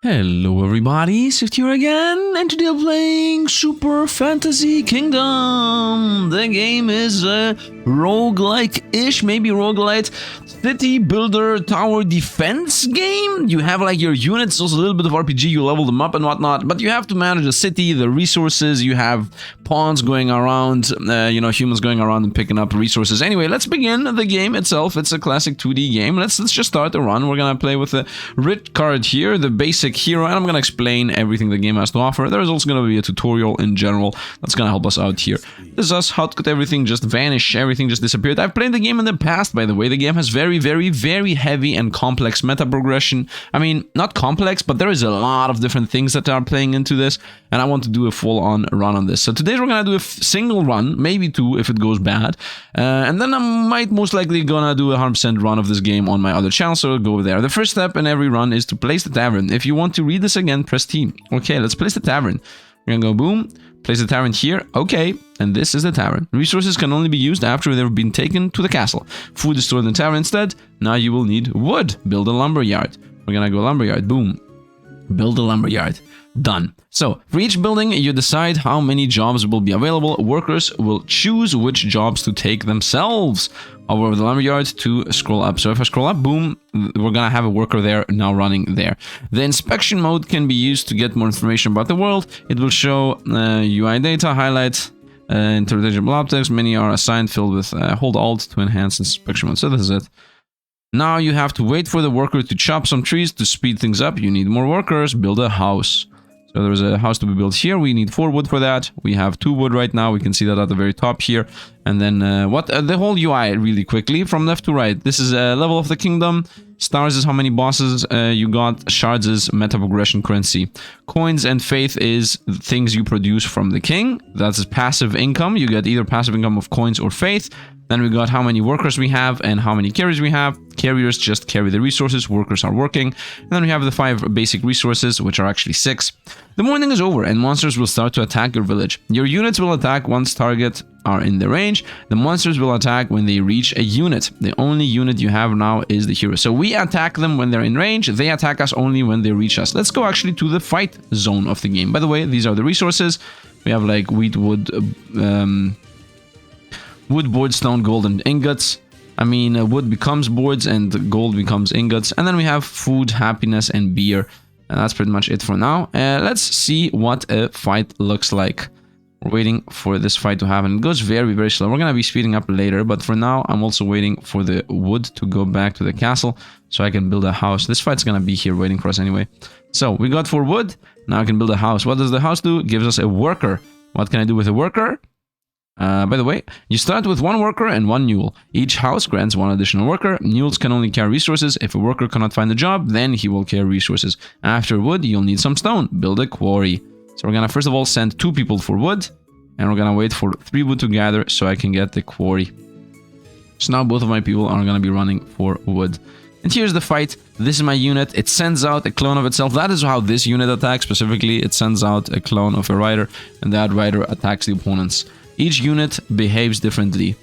Hello everybody, Sifd here again, and today I'm playing Super Fantasy Kingdom. The game is a roguelike-ish, maybe roguelite city builder tower defense game. You have like your units, also a little bit of RPG, you level them up and whatnot, but you have to manage the city, the resources, you have pawns going around, humans going around and picking up resources. Anyway, let's begin the game itself. It's a classic 2D game. Let's just start the run. We're gonna play with the Rit card here, the basic hero, and I'm gonna explain everything the game has to offer. There is also gonna be a tutorial in general that's gonna help us out here. This is us. How could everything just vanish? Everything just disappeared. I've played the game in the past, by the way. The game has very heavy and complex meta progression. I mean, not complex, but there is a lot of different things that are playing into this, and I want to do a full-on run on this. So today we're gonna do a single run, maybe two if it goes bad, and then I might most likely gonna do a 100% run of this game on my other channel, so go there. The first step in every run is to place the tavern. If you want to read this again, press T. Okay, let's place the tavern. We're gonna go boom, place the tavern here, okay, and this is the tavern. Resources can only be used after they've been taken to the castle. Food is stored in the tavern instead. Now you will need wood. Build a lumberyard. We're gonna go lumberyard, boom. Build a lumberyard. Done. So, for each building, you decide how many jobs will be available. Workers will choose which jobs to take themselves. Over the lumberyard to scroll up. So if I scroll up, boom, we're gonna have a worker there now running there. The inspection mode can be used to get more information about the world. It will show UI data, highlight, interchangeable objects. Many are assigned filled with hold Alt to enhance inspection mode. So this is it. Now you have to wait for the worker to chop some trees to speed things up. You need more workers. Build a house. So there's a house to be built here. We need 4 wood for that. We have 2 wood right now. We can see that at the very top here. And then the whole UI really quickly from left to right. This is a level of the kingdom. Stars is how many bosses you got. Shards is meta progression currency. Coins and faith is things you produce from the king. That's passive income. You get either passive income of coins or faith. Then we got how many workers we have and how many carriers we have. Carriers just carry the resources, workers are working. And then we have the 5 basic resources, which are actually 6. The morning is over and monsters will start to attack your village. Your units will attack once targets are in the range. The monsters will attack when they reach a unit. The only unit you have now is the hero. So we attack them when they're in range. They attack us only when they reach us. Let's go actually to the fight zone of the game. By the way, these are the resources. We have like wheat, wood, wood, board, stone, gold, and ingots. I mean, wood becomes boards and gold becomes ingots. And then we have food, happiness, and beer. And that's pretty much it for now. Let's see what a fight looks like. We're waiting for this fight to happen. It goes very slow. We're going to be speeding up later. But for now, I'm also waiting for the wood to go back to the castle so I can build a house. This fight's going to be here waiting for us anyway. So we got 4 wood. Now I can build a house. What does the house do? It gives us a worker. What can I do with a worker? By the way, you start with 1 worker and 1 mule. Each house grants 1 additional worker. Mules can only carry resources. If a worker cannot find a job, then he will carry resources. After wood, you'll need some stone. Build a quarry. So we're gonna first of all send 2 people for wood, and we're gonna wait for 3 wood to gather so I can get the quarry. So now both of my people are gonna be running for wood. And here's the fight. This is my unit. It sends out a clone of itself. That is how this unit attacks specifically. It sends out a clone of a rider, and that rider attacks the opponents. Each unit behaves differently,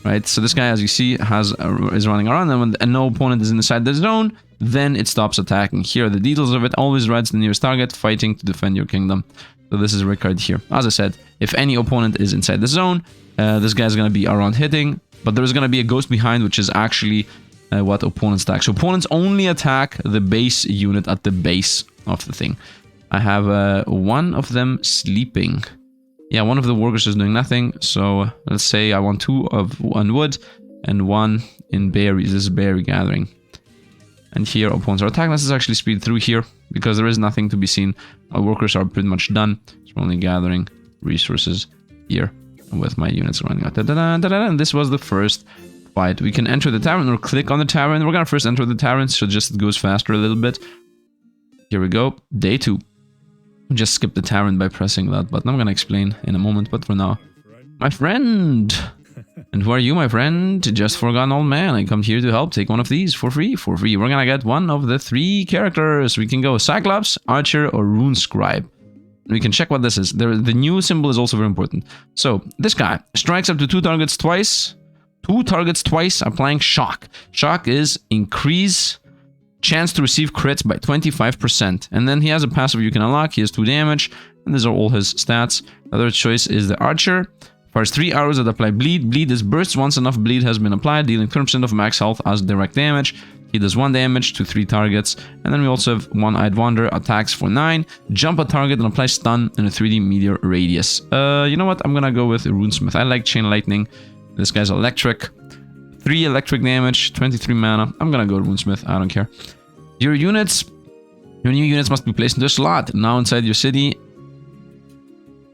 right? So this guy, as you see, is running around, and when no opponent is inside the zone, then it stops attacking. Here are the details of it. Always rides the nearest target, fighting to defend your kingdom. So this is a record here. As I said, if any opponent is inside the zone, this guy's going to be around hitting, but there's going to be a ghost behind, which is actually what opponents attack. So opponents only attack the base unit at the base of the thing. I have 1 of them sleeping. Yeah, 1 of the workers is doing nothing, so let's say I want 2 of 1 wood and 1 in berries. This is berry gathering. And here opponents are attacking. Let's actually speed through here because there is nothing to be seen. My workers are pretty much done. So we're only gathering resources here with my units running out. And this was the first fight. We can enter the tavern or click on the tavern. We're gonna first enter the tavern so just it goes faster a little bit. Here we go. Day 2. Just skip the tavern by pressing that button. I'm gonna explain in a moment, but for now, my friend. And who are you, my friend? Just forgotten old man. I come here to help. Take 1 of these for free. For free. We're gonna get 1 of the 3 characters. We can go Cyclops, Archer, or Rune Scribe. We can check what this is. The new symbol is also very important. So this guy strikes up to 2 targets twice. 2 targets twice, applying shock. Shock is increase chance to receive crits by 25%. And then he has a passive you can unlock. He has 2 damage, and these are all his stats. The other choice is the Archer. Fires 3 arrows that apply bleed. Bleed is bursts once enough bleed has been applied, dealing 20% of max health as direct damage. He does 1 damage to 3 targets. And then we also have One-Eyed Wanderer, attacks for 9. Jump a target and apply stun in a 3D meteor radius. You know what? I'm gonna go with Runesmith. I like Chain Lightning. This guy's electric. 3 electric damage, 23 mana. I'm gonna go Runesmith. I don't care. Your new units must be placed into a slot now inside your city.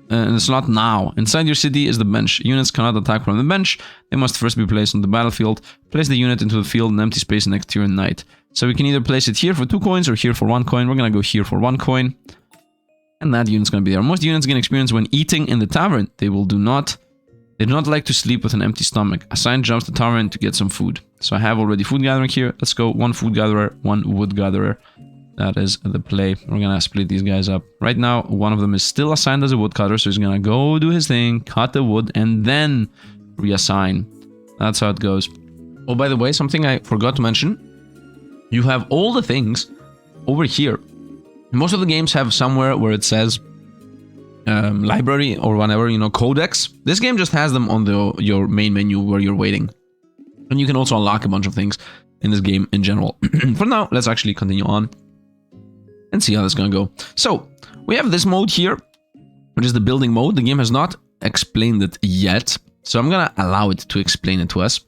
In the slot now. Inside your city is the bench. Units cannot attack from the bench. They must first be placed on the battlefield. Place the unit into the field in empty space next to your knight. So we can either place it here for 2 coins or here for 1 coin. We're gonna go here for 1 coin. And that unit's gonna be there. Most units gain experience when eating in the tavern. They do not like to sleep with an empty stomach. Assign jumps to tavern to get some food. So I have already food gathering here. Let's go 1 food gatherer, 1 wood gatherer. That is the play. We're gonna split these guys up. Right now, one of them is still assigned as a woodcutter, so he's gonna go do his thing, cut the wood, and then reassign. That's how it goes. Oh, by the way, something I forgot to mention. You have all the things over here. Most of the games have somewhere where it says library or whatever, you know, codex. This game just has them on your main menu where you're waiting. And you can also unlock a bunch of things in this game in general. For now, let's actually continue on and see how this is gonna go. So, we have this mode here, which is the building mode. The game has not explained it yet, so I'm gonna allow it to explain it to us.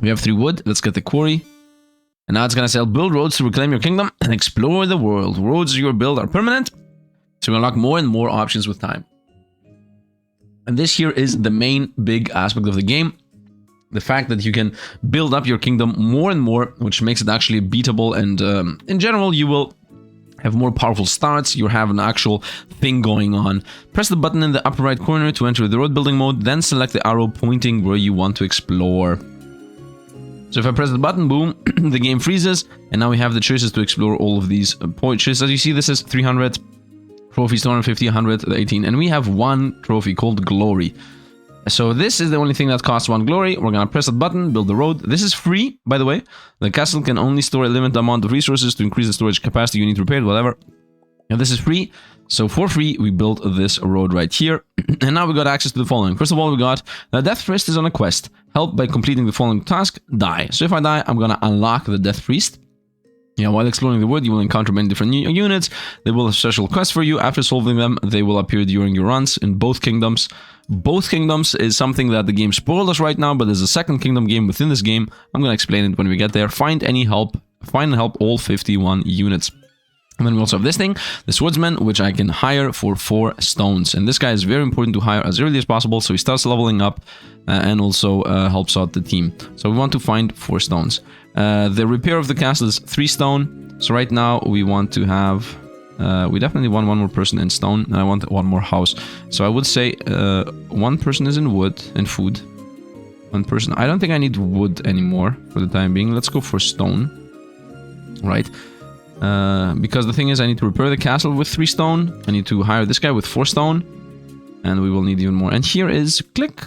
We have 3 wood, let's get the quarry. And now it's gonna say, build roads to reclaim your kingdom and explore the world. Roads you build are permanent, so you unlock more and more options with time. And this here is the main big aspect of the game. The fact that you can build up your kingdom more and more, which makes it actually beatable, and in general you will have more powerful starts. You have an actual thing going on. Press the button in the upper right corner to enter the road building mode, then select the arrow pointing where you want to explore. So if I press the button, boom, the game freezes, and now we have the choices to explore all of these points. As you see, this is 300 trophies, 250, 100, 18, and we have 1 trophy called Glory. So this is the only thing that costs 1 glory. We're gonna press that button, build the road. This is free, by the way. The castle can only store a limited amount of resources. To increase the storage capacity, you need to repair it, whatever. And this is free. So for free, we built this road right here. And now we got access to the following. First of all, we got the Death Priest is on a quest. Help by completing the following task, die. So if I die, I'm gonna unlock the Death Priest. Yeah, while exploring the wood, you will encounter many different units. They will have special quests for you. After solving them, they will appear during your runs in both kingdoms. Both kingdoms is something that the game spoiled us right now, but there's a second kingdom game within this game. I'm gonna explain it when we get there. Find and help all 51 units. And then we also have this thing, the Swordsman, which I can hire for 4 stones. And this guy is very important to hire as early as possible, so he starts leveling up and also helps out the team. So we want to find 4 stones. The repair of the castle is 3 stone. So right now we want to have... we definitely want 1 more person in stone, and I want 1 more house. So I would say 1 person is in wood and food. 1 person... I don't think I need wood anymore for the time being. Let's go for stone. Right. Because the thing is, I need to repair the castle with 3 stone. I need to hire this guy with 4 stone. And we will need even more. And here is... click.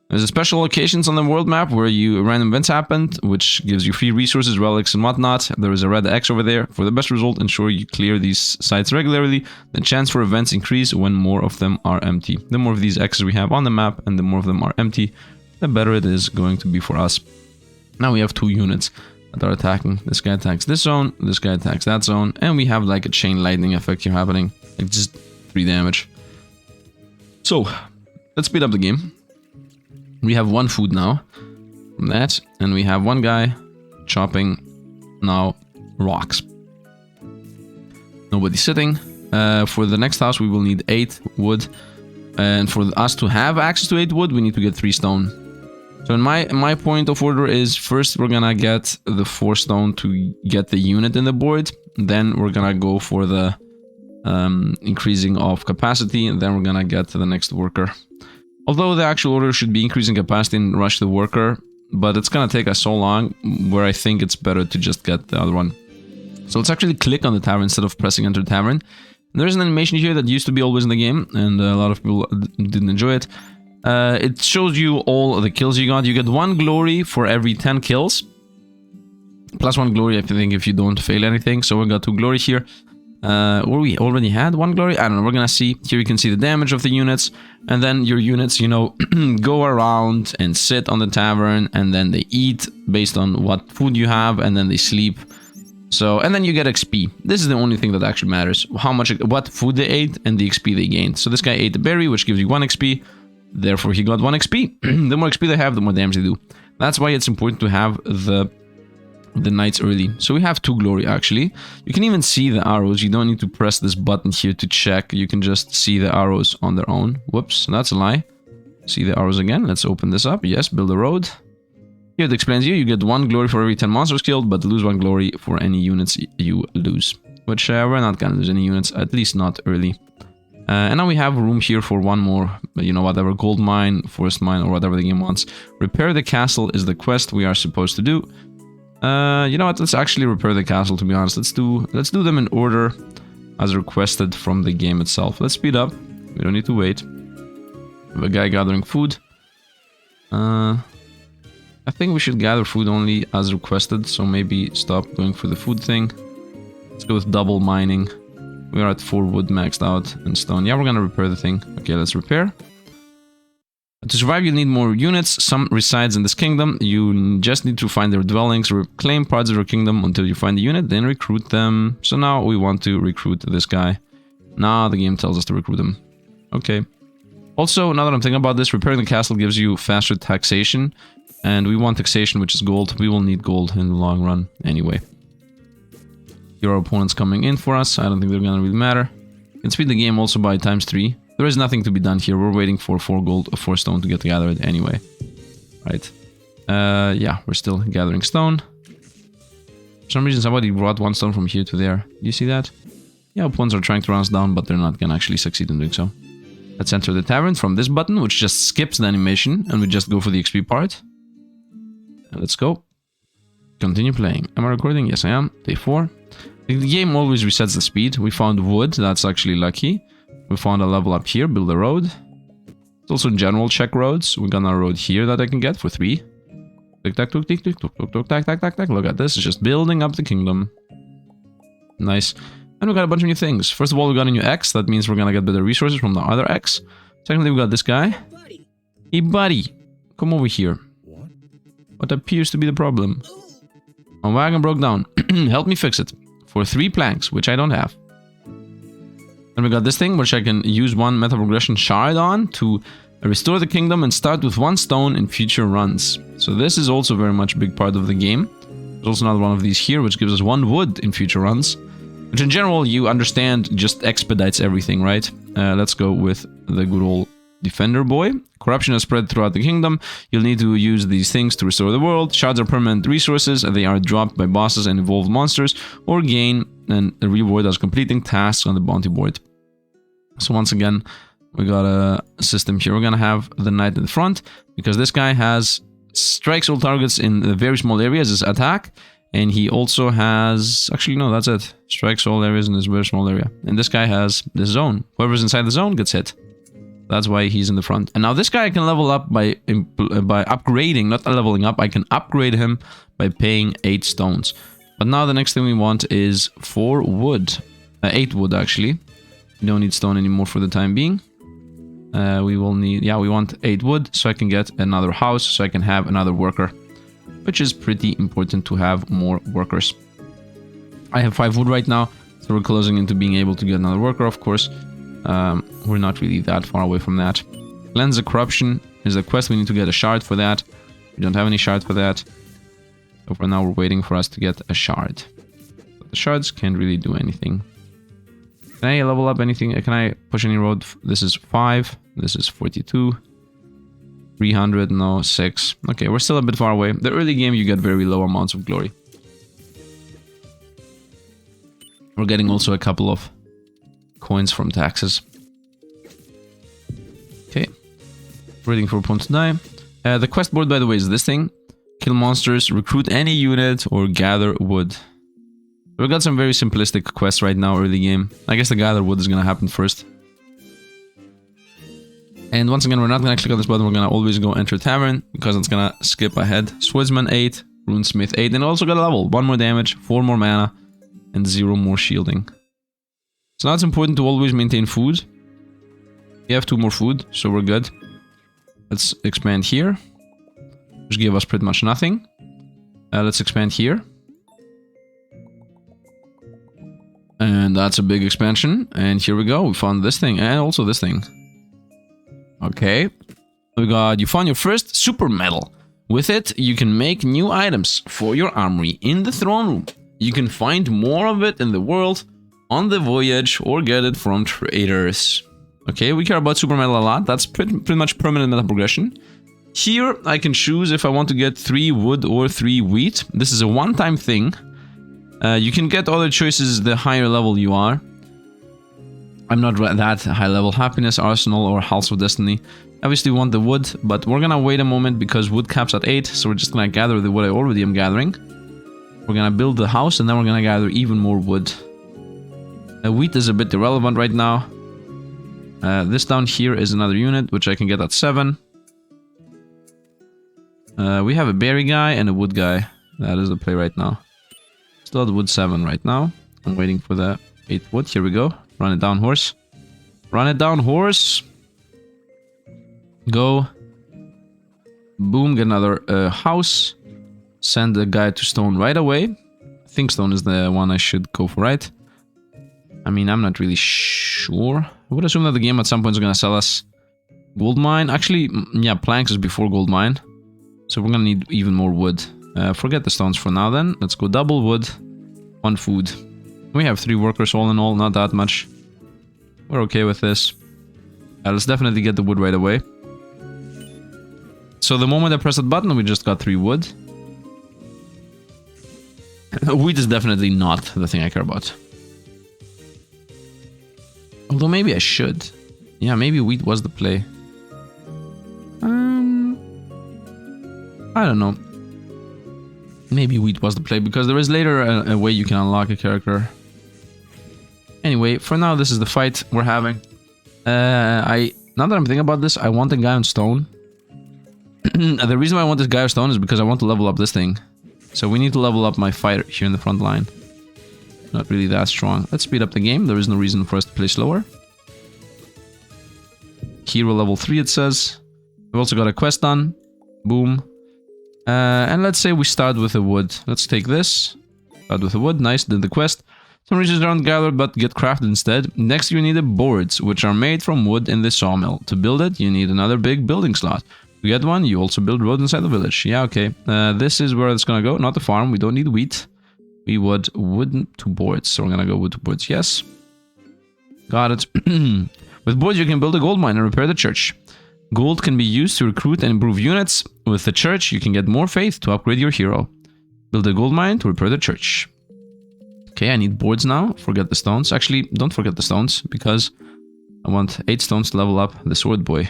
There's a special locations on the world map where random events happened, which gives you free resources, relics, and whatnot. There is a red X over there. For the best result, ensure you clear these sites regularly. The chance for events increase when more of them are empty. The more of these X's we have on the map, and the more of them are empty, the better it is going to be for us. Now we have 2 units that are attacking. This guy attacks this zone, this guy attacks that zone, and we have like a chain lightning effect here happening. Like just 3 damage. So, let's speed up the game. We have 1 food now from that, and we have 1 guy chopping now rocks. Nobody's sitting. For the next house, we will need 8 wood, and for us to have access to 8 wood, we need to get 3 stone. So in my point of order is first we're gonna get the 4 stone to get the unit in the board, then we're gonna go for the increasing of capacity, and then we're gonna get to the next worker. Although the actual order should be increasing capacity and rush the worker, but it's gonna take us so long where I think it's better to just get the other one. So let's actually click on the tavern instead of pressing enter tavern. There's an animation here that used to be always in the game, and a lot of people didn't enjoy it. It shows you all the kills you got. You get 1 glory for every 10 kills. +1 glory, I think, if you don't fail anything. So we got 2 glory here. Or we already had 1 glory? I don't know, we're gonna see. Here you can see the damage of the units. And then your units, you know, go around and sit on the tavern. And then they eat based on what food you have. And then they sleep. So, and then you get XP. This is the only thing that actually matters. What food they ate and the XP they gained. So this guy ate the berry, which gives you 1 XP. Therefore, he got 1 XP. The more XP they have, the more damage they do. That's why it's important to have the knights early. So we have 2 glory, actually. You can even see the arrows. You don't need to press this button here to check. You can just see the arrows on their own. Whoops, that's a lie. See the arrows again. Let's open this up. Yes, build a road. Here it explains you get 1 glory for every 10 monsters killed, but lose 1 glory for any units you lose. Which we're not gonna lose any units, at least not early. And now we have room here for 1 more, you know, whatever, gold mine, forest mine, or whatever the game wants. Repair the castle is the quest we are supposed to do. You know what, let's actually repair the castle, to be honest. Let's do them in order as requested from the game itself. Let's speed up. We don't need to wait. We have a guy gathering food. I think we should gather food only as requested, so maybe stop going for the food thing. Let's go with double mining. We are at 4 wood maxed out and stone. Yeah, we're gonna repair the thing. Okay, let's repair. To survive, you'll need more units. Some resides in this kingdom. You just need to find their dwellings, reclaim parts of your kingdom until you find the unit, then recruit them. So now we want to recruit this guy. Now the game tells us to recruit him. Okay. Also, now that I'm thinking about this, repairing the castle gives you faster taxation. And we want taxation, which is gold. We will need gold in the long run anyway. Here are opponents coming in for us. I don't think they're gonna really matter. You can speed the game also by ×3. There is nothing to be done here. We're waiting for 4 gold, 4 stone to get gathered anyway. Right. Yeah, we're still gathering stone. For some reason, somebody brought 1 stone from here to there. Do you see that? Yeah, opponents are trying to run us down, but they're not gonna actually succeed in doing so. Let's enter the tavern from this button, which just skips the animation, and we just go for the XP part. And let's go. Continue playing. Am I recording? Yes, I am. Day 4. The game always resets the speed. We found wood. That's actually lucky. We found a level up here. Build a road. It's also general check roads. We got a road here that I can get for 3. Tick tack tick tick tick tick tick tack tack tack tack. Look at this. It's just building up the kingdom. Nice. And we got a bunch of new things. First of all, we got a new X. That means we're gonna get better resources from the other X. Secondly, we got this guy. Hey, buddy. Come over here. What appears to be the problem? My wagon broke down. Help me fix it. For 3 planks, which I don't have. And we got this thing, which I can use 1 meta progression shard on to restore the kingdom and start with 1 stone in future runs. So this is also very much a big part of the game. There's also another one of these here, which gives us 1 wood in future runs. Which in general, you understand, just expedites everything, right? Let's go with the good old Defender boy. Corruption has spread throughout the kingdom. You'll need to use these things to restore the world. Shards are permanent resources. They are dropped by bosses and evolved monsters, or gain a reward as completing tasks on the bounty board. So once again, we got a system here. We're gonna have the knight in the front, because this guy has strikes all targets in very small areas as attack. And he also has... Actually, no, that's it. Strikes all areas in this very small area. And this guy has this zone. Whoever's inside the zone gets hit. That's why he's in the front. And now this guy I can level up by upgrading, not leveling up. I can upgrade him by paying 8 stones. But now the next thing we want is 4 wood. 8 wood, actually. We don't need stone anymore for the time being. We will need... Yeah, we want 8 wood, so I can get another house, so I can have another worker. Which is pretty important to have more workers. I have 5 wood right now, so we're closing into being able to get another worker, of course. We're not really that far away from that. Cleanse the corruption is a quest. We need to get a shard for that. We don't have any shard for that. So for now, we're waiting for us to get a shard. But the shards can't really do anything. Can I level up anything? Can I push any road? This is 5. This is 42. 300, no, 6. Okay, we're still a bit far away. The early game, you get very low amounts of glory. We're getting also a couple of coins from taxes. Okay. Waiting for opponent to die. The quest board, by the way, is this thing. Kill monsters, recruit any unit, or gather wood. We've got some very simplistic quests right now, early game. I guess the gather wood is gonna happen first. And once again, we're not gonna click on this button, we're gonna always go enter tavern, because it's gonna skip ahead. Swordsman 8, Runesmith 8. And also got a level. 1 more damage, 4 more mana, and 0 more shielding. So now it's important to always maintain food. We have 2 more food, so we're good. Let's expand here. Which gave us pretty much nothing. Let's expand here. And that's a big expansion. And here we go. We found this thing and also this thing. Okay. You found your first super medal. With it, you can make new items for your armory in the throne room. You can find more of it in the world, on the voyage, or get it from traders. Okay, we care about super metal a lot. That's pretty much permanent meta progression. Here, I can choose if I want to get 3 wood or 3 wheat. This is a one-time thing. You can get other choices the higher level you are. I'm not that high level. Happiness, Arsenal, or House of Destiny. Obviously we want the wood, but we're gonna wait a moment because wood caps at 8, so we're just gonna gather the wood I already am gathering. We're gonna build the house and then we're gonna gather even more wood. Wheat is a bit irrelevant right now. This down here is another unit, which I can get at 7. We have a berry guy and a wood guy. That is the play right now. Still at wood 7 right now. I'm waiting for the 8 wood. Here we go. Run it down, horse. Run it down, horse. Go. Boom, get another house. Send the guy to stone right away. I think stone is the one I should go for, right? I mean, I'm not really sure. I would assume that the game at some point is going to sell us gold mine. Actually, yeah, planks is before gold mine. So we're going to need even more wood. Forget the stones for now then. Let's go double wood, 1 food. We have 3 workers all in all, not that much. We're okay with this. Let's definitely get the wood right away. So the moment I press that button, we just got 3 wood. Wheat is definitely not the thing I care about. Although maybe I should. Yeah, maybe wheat was the play. I don't know. Maybe wheat was the play, because there is later a way you can unlock a character. Anyway, for now, this is the fight we're having. Now that I'm thinking about this, I want a guy on stone. The reason why I want this guy on stone is because I want to level up this thing. So we need to level up my fighter here in the front line. Not really that strong. Let's speed up the game. There is no reason for us to play slower. Hero level 3, it says. We've also got a quest done. Boom. And let's say we start with a wood. Let's take this. Start with a wood. Nice, did the quest. Some resources aren't gathered but get crafted instead. Next you need boards, which are made from wood in the sawmill. To build it, you need another big building slot. To get one, you also build roads inside the village. Yeah, okay. This is where it's gonna go, not the farm. We don't need wheat. We would wooden to boards. So we're gonna go wood to boards, yes. Got it. With boards you can build a gold mine and repair the church. Gold can be used to recruit and improve units. With the church, you can get more faith to upgrade your hero. Build a gold mine to repair the church. Okay, I need boards now. Forget the stones. Actually, don't forget the stones, because I want 8 stones to level up the sword boy.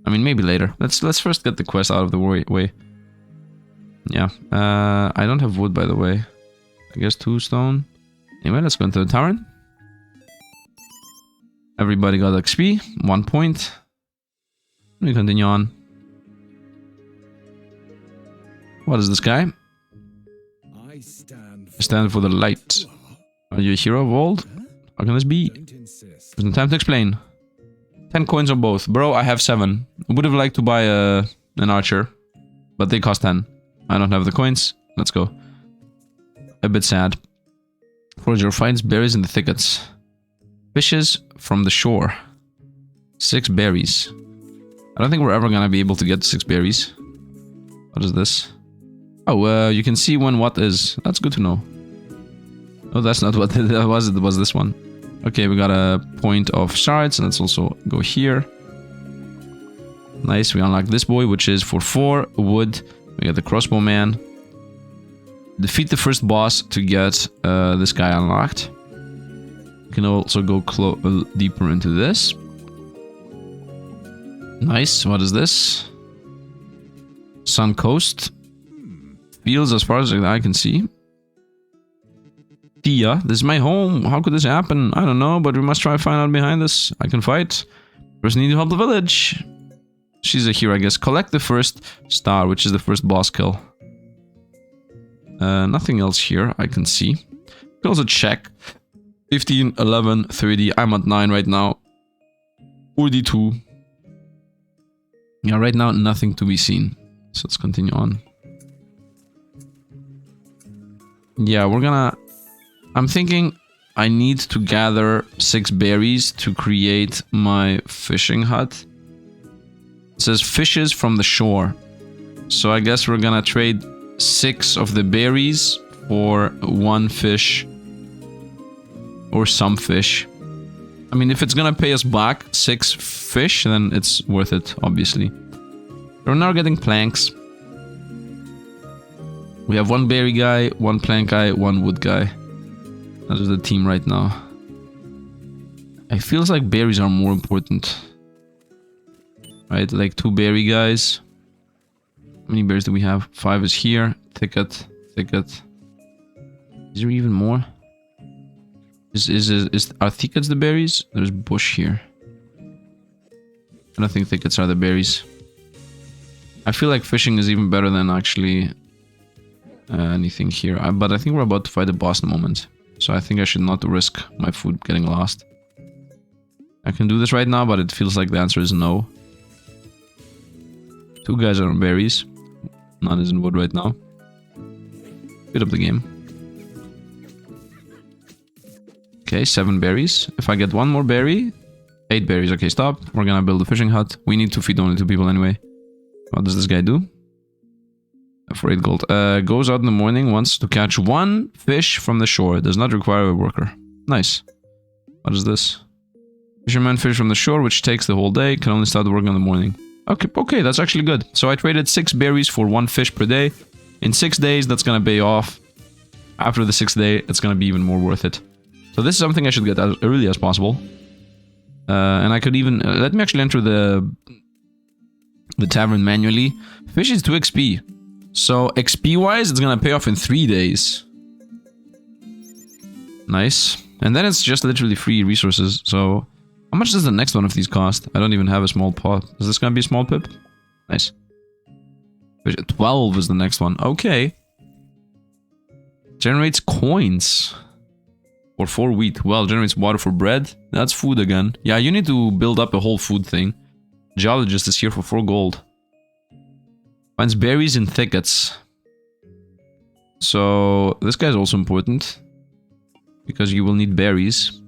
I mean, maybe later. Let's first get the quest out of the way. Yeah. I don't have wood, by the way. I guess 2 stone. Anyway, let's go into the tavern. Everybody got XP. 1 point. We continue on. What is this guy? I stand for the light. Are you a hero of old? How can this be? There's no time to explain. 10 coins on both. Bro, I have 7. I would have liked to buy an archer, but they cost 10. I don't have the coins. Let's go. A bit sad. Forager finds berries in the thickets. Fishes from the shore. 6 berries. I don't think we're ever gonna be able to get 6 berries. What is this? Oh, you can see when what is. That's good to know. Oh, that's not what that was. It was this one. Okay, we got a point of shards. Let's also go here. Nice, we unlock this boy, which is for 4 wood. We get the crossbow man. Defeat the first boss to get this guy unlocked. You can also go deeper into this. Nice, what is this? Sun Coast. Fields as far as I can see. Tia, this is my home. How could this happen? I don't know, but we must try to find out behind this. I can fight. First need to help the village. She's a hero, I guess. Collect the first star, which is the first boss kill. Nothing else here I can see. You can also check. 15, 11, 30. I'm at 9 right now. 42. Yeah, right now nothing to be seen. So let's continue on. Yeah, we're gonna... I'm thinking I need to gather 6 berries to create my fishing hut. It says fishes from the shore. So I guess we're gonna trade 6 of the berries for 1 fish. Or some fish. I mean, if it's gonna pay us back 6 fish, then it's worth it, obviously. We're now getting planks. We have 1 berry guy, 1 plank guy, 1 wood guy. That is the team right now. It feels like berries are more important. Right, like 2 berry guys. How many berries do we have? 5 is here. Thicket, thicket. Is there even more? Are thickets the berries? There's bush here. I don't think thickets are the berries. I feel like fishing is even better than actually anything here. But I think we're about to fight the boss in a moment. So I think I should not risk my food getting lost. I can do this right now, but it feels like the answer is no. 2 guys are on berries. None is in wood right now. Speed up the game. Okay, 7 berries. If I get 1 more berry... 8 berries. Okay, stop. We're gonna build a fishing hut. We need to feed only 2 people anyway. What does this guy do? For 8 gold. Goes out in the morning, wants to catch 1 fish from the shore. Does not require a worker. Nice. What is this? Fisherman fish from the shore, which takes the whole day. Can only start working in the morning. Okay, that's actually good. So I traded 6 berries for 1 fish per day. In 6 days, that's gonna pay off. After the 6th day, it's gonna be even more worth it. So this is something I should get as early as possible. And I could even... let me actually enter the tavern manually. Fish is 2 XP. So XP-wise, it's gonna pay off in 3 days. Nice. And then it's just literally free resources. So how much does the next one of these cost? I don't even have a small pot. Is this gonna be a small pip? Nice. 12 is the next one. Okay. Generates coins. Or 4 wheat. Well, generates water for bread. That's food again. Yeah, you need to build up a whole food thing. Geologist is here for 4 gold. Finds berries in thickets. So, this guy is also important. Because you will need berries.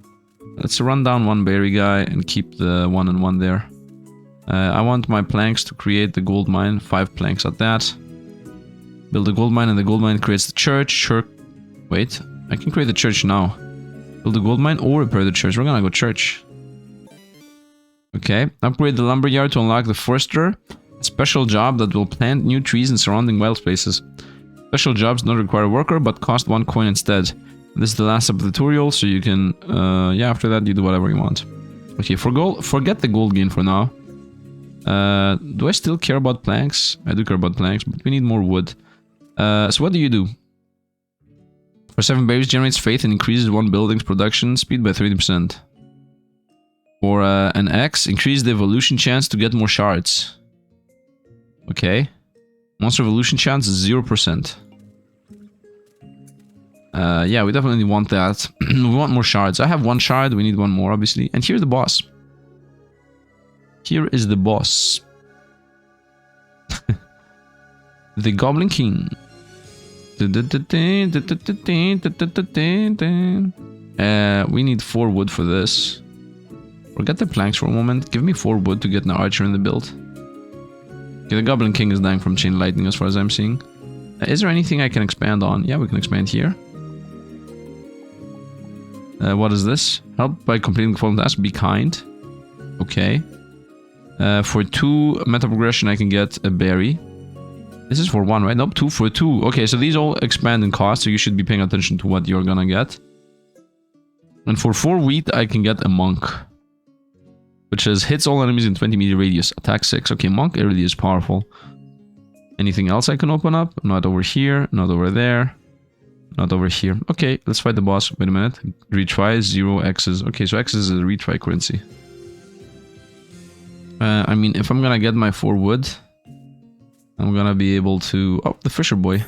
Let's run down 1 berry guy and keep the 1 and 1 there. I want my planks to create the gold mine. 5 planks at that. Build a gold mine and the gold mine creates the church. Wait, I can create the church now. Build a gold mine or repair the church. We're gonna go church. Okay. Upgrade the lumberyard to unlock the forester. A special job that will plant new trees in surrounding wild spaces. Special jobs don't require a worker, but cost 1 coin instead. This is the last of the tutorial, so you can... yeah, after that you do whatever you want. Okay, forget the gold gain for now. Do I still care about planks? I do care about planks, but we need more wood. So what do you do? For 7 berries, generates faith and increases 1 building's production speed by 30%. For an X, increase the evolution chance to get more shards. Okay. Monster evolution chance is 0%. Yeah, we definitely want that. We want more shards. I have 1 shard, we need 1 more, obviously. And here's the boss. Here is the boss. The Goblin King. We need 4 wood for this. Forget the planks for a moment. Give me 4 wood to get an archer in the build. Okay, the Goblin King is dying from chain lightning as far as I'm seeing. Is there anything I can expand on? Yeah, we can expand here. What is this? Help by completing the following task. Be kind. Okay. For 2 meta progression, I can get a berry. This is for 1, right? Nope, 2 for 2. Okay, so these all expand in cost, so you should be paying attention to what you're gonna get. And for 4 wheat, I can get a monk. Which says, hits all enemies in 20 meter radius. Attack 6. Okay, monk really is powerful. Anything else I can open up? Not over here, not over there. Not over here. Okay, let's fight the boss. Wait a minute. Retry, 0 X's. Okay, so X is a retry currency. I mean, if I'm gonna get my 4 wood... I'm gonna be able to... Oh, the fisher boy.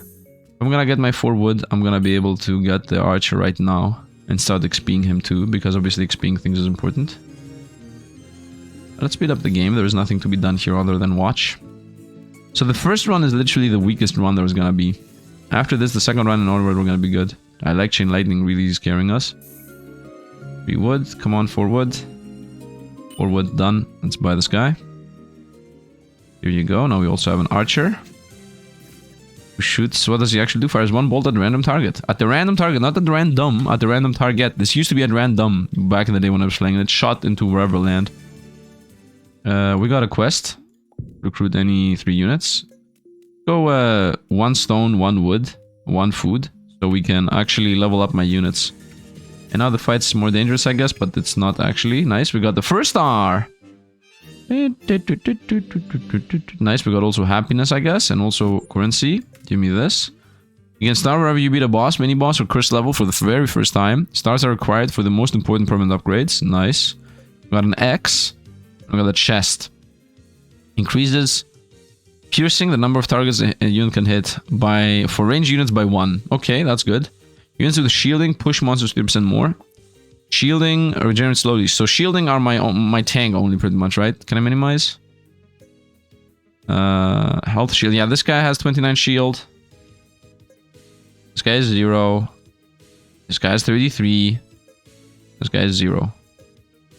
I'm gonna get my 4 wood. I'm gonna be able to get the archer right now and start XPing him too, because obviously XPing things is important. Let's speed up the game. There is nothing to be done here other than watch. So the first run is literally the weakest run there's gonna be. After this, the second run and onward, we're gonna be good. I like Chain Lightning really scaring us. 3 wood. Come on, 4 wood. 4 wood done. Let's buy this guy. Here you go. Now we also have an archer. Who shoots. What does he actually do? Fires 1 bolt at a random target. At the random target, not at random. At the random target. This used to be at random back in the day when I was playing. It shot into wherever land. We got a quest. Recruit any 3 units. Go 1 stone, 1 wood, 1 food. So we can actually level up my units. And now the fight's more dangerous, I guess, but it's not actually. Nice, we got the first star! Nice, we got also happiness, I guess, and also currency. Give me this. You can start wherever you beat a boss, mini-boss, or curse level for the very first time. Stars are required for the most important permanent upgrades. Nice. We got an X. We got a chest. Increases piercing, the number of targets a unit can hit for range units by 1. Okay, that's good. Units with shielding push monsters 3% more. Shielding regenerates slowly. So shielding are my tank only, pretty much, right? Can I minimize? Health shield. Yeah, this guy has 29 shield. This guy is 0. This guy is 33. This guy is 0.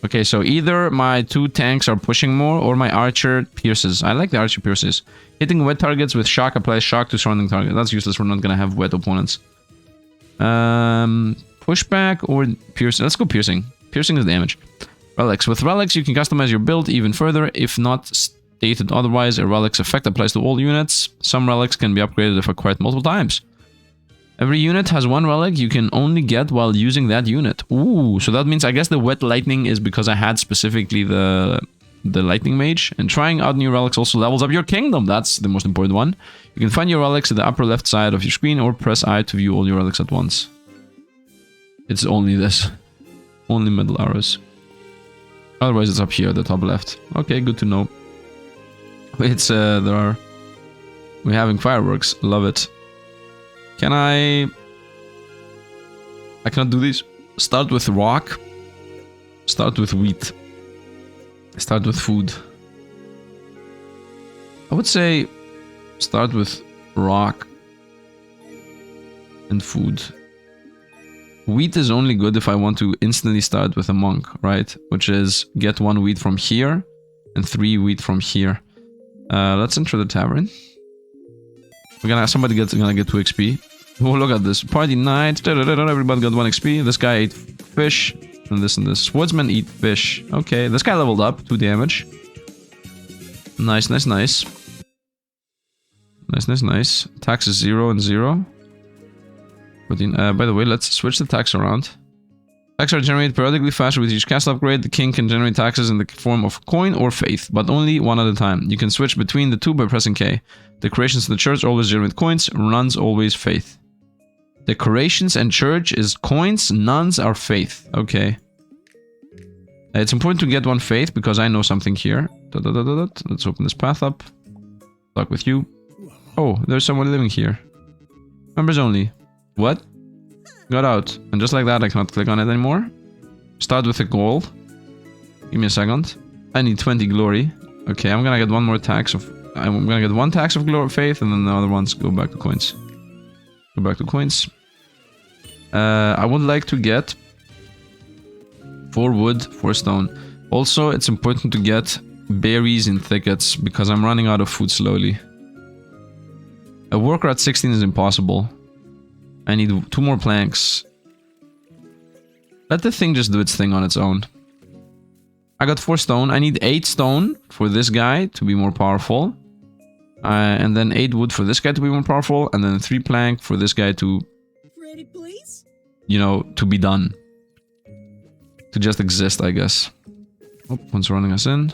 Okay, so either my 2 tanks are pushing more or my archer pierces. I like the archer pierces. Hitting wet targets with shock applies shock to surrounding targets. That's useless. We're not gonna have wet opponents. Pushback or piercing. Let's go piercing. Piercing is damage. Relics. With relics, you can customize your build even further. If not stated otherwise, a relic's effect applies to all units. Some relics can be upgraded if acquired multiple times. Every unit has 1 relic you can only get while using that unit. Ooh, so that means I guess the wet lightning is because I had specifically the lightning mage. And trying out new relics also levels up your kingdom. That's the most important one. You can find your relics at the upper left side of your screen or press I to view all your relics at once. It's only this. Only middle arrows. Otherwise it's up here at the top left. Okay, good to know. It's we're having fireworks. Love it. Can I cannot do this. Start with rock. Start with wheat. Start with food. I would say start with rock and food. Wheat is only good if I want to instantly start with a monk, right? Which is get 1 wheat from here and 3 wheat from here. Let's enter the tavern. We're gonna gonna get 2 XP. Oh, look at this. Party night. Everybody got 1 XP. This guy ate fish. And this and this. Woodsmen eat fish. Okay, this guy leveled up. 2 damage. Nice, nice, nice. Nice, nice, nice. Tax is 0 and 0. By the way, let's switch the tax around. Taxes are generated periodically faster with each castle upgrade. The king can generate taxes in the form of coin or faith, but only 1 at a time. You can switch between the 2 by pressing K. Decorations to the church always generate coins. Nuns always faith. Decorations and church is coins. Nuns are faith. Okay. It's important to get 1 faith because I know something here. Let's open this path up. Talk with you. Oh, there's someone living here. Members only. What? Got out. And just like that, I cannot click on it anymore. Start with a goal. Give me a second. I need 20 glory. Okay, I'm gonna get 1 more tax of... I'm gonna get 1 tax of glory faith, and then the other ones go back to coins. Go back to coins. I would like to get 4 wood, 4 stone. Also, it's important to get berries in thickets, because I'm running out of food slowly. A worker at 16 is impossible. I need 2 more planks. Let the thing just do its thing on its own. I got 4 stone. I need 8 stone for this guy to be more powerful. And then 8 wood for this guy to be more powerful. And then 3 plank for this guy to... Ready, please? You know, to be done. To just exist, I guess. Oh, ones are running us in.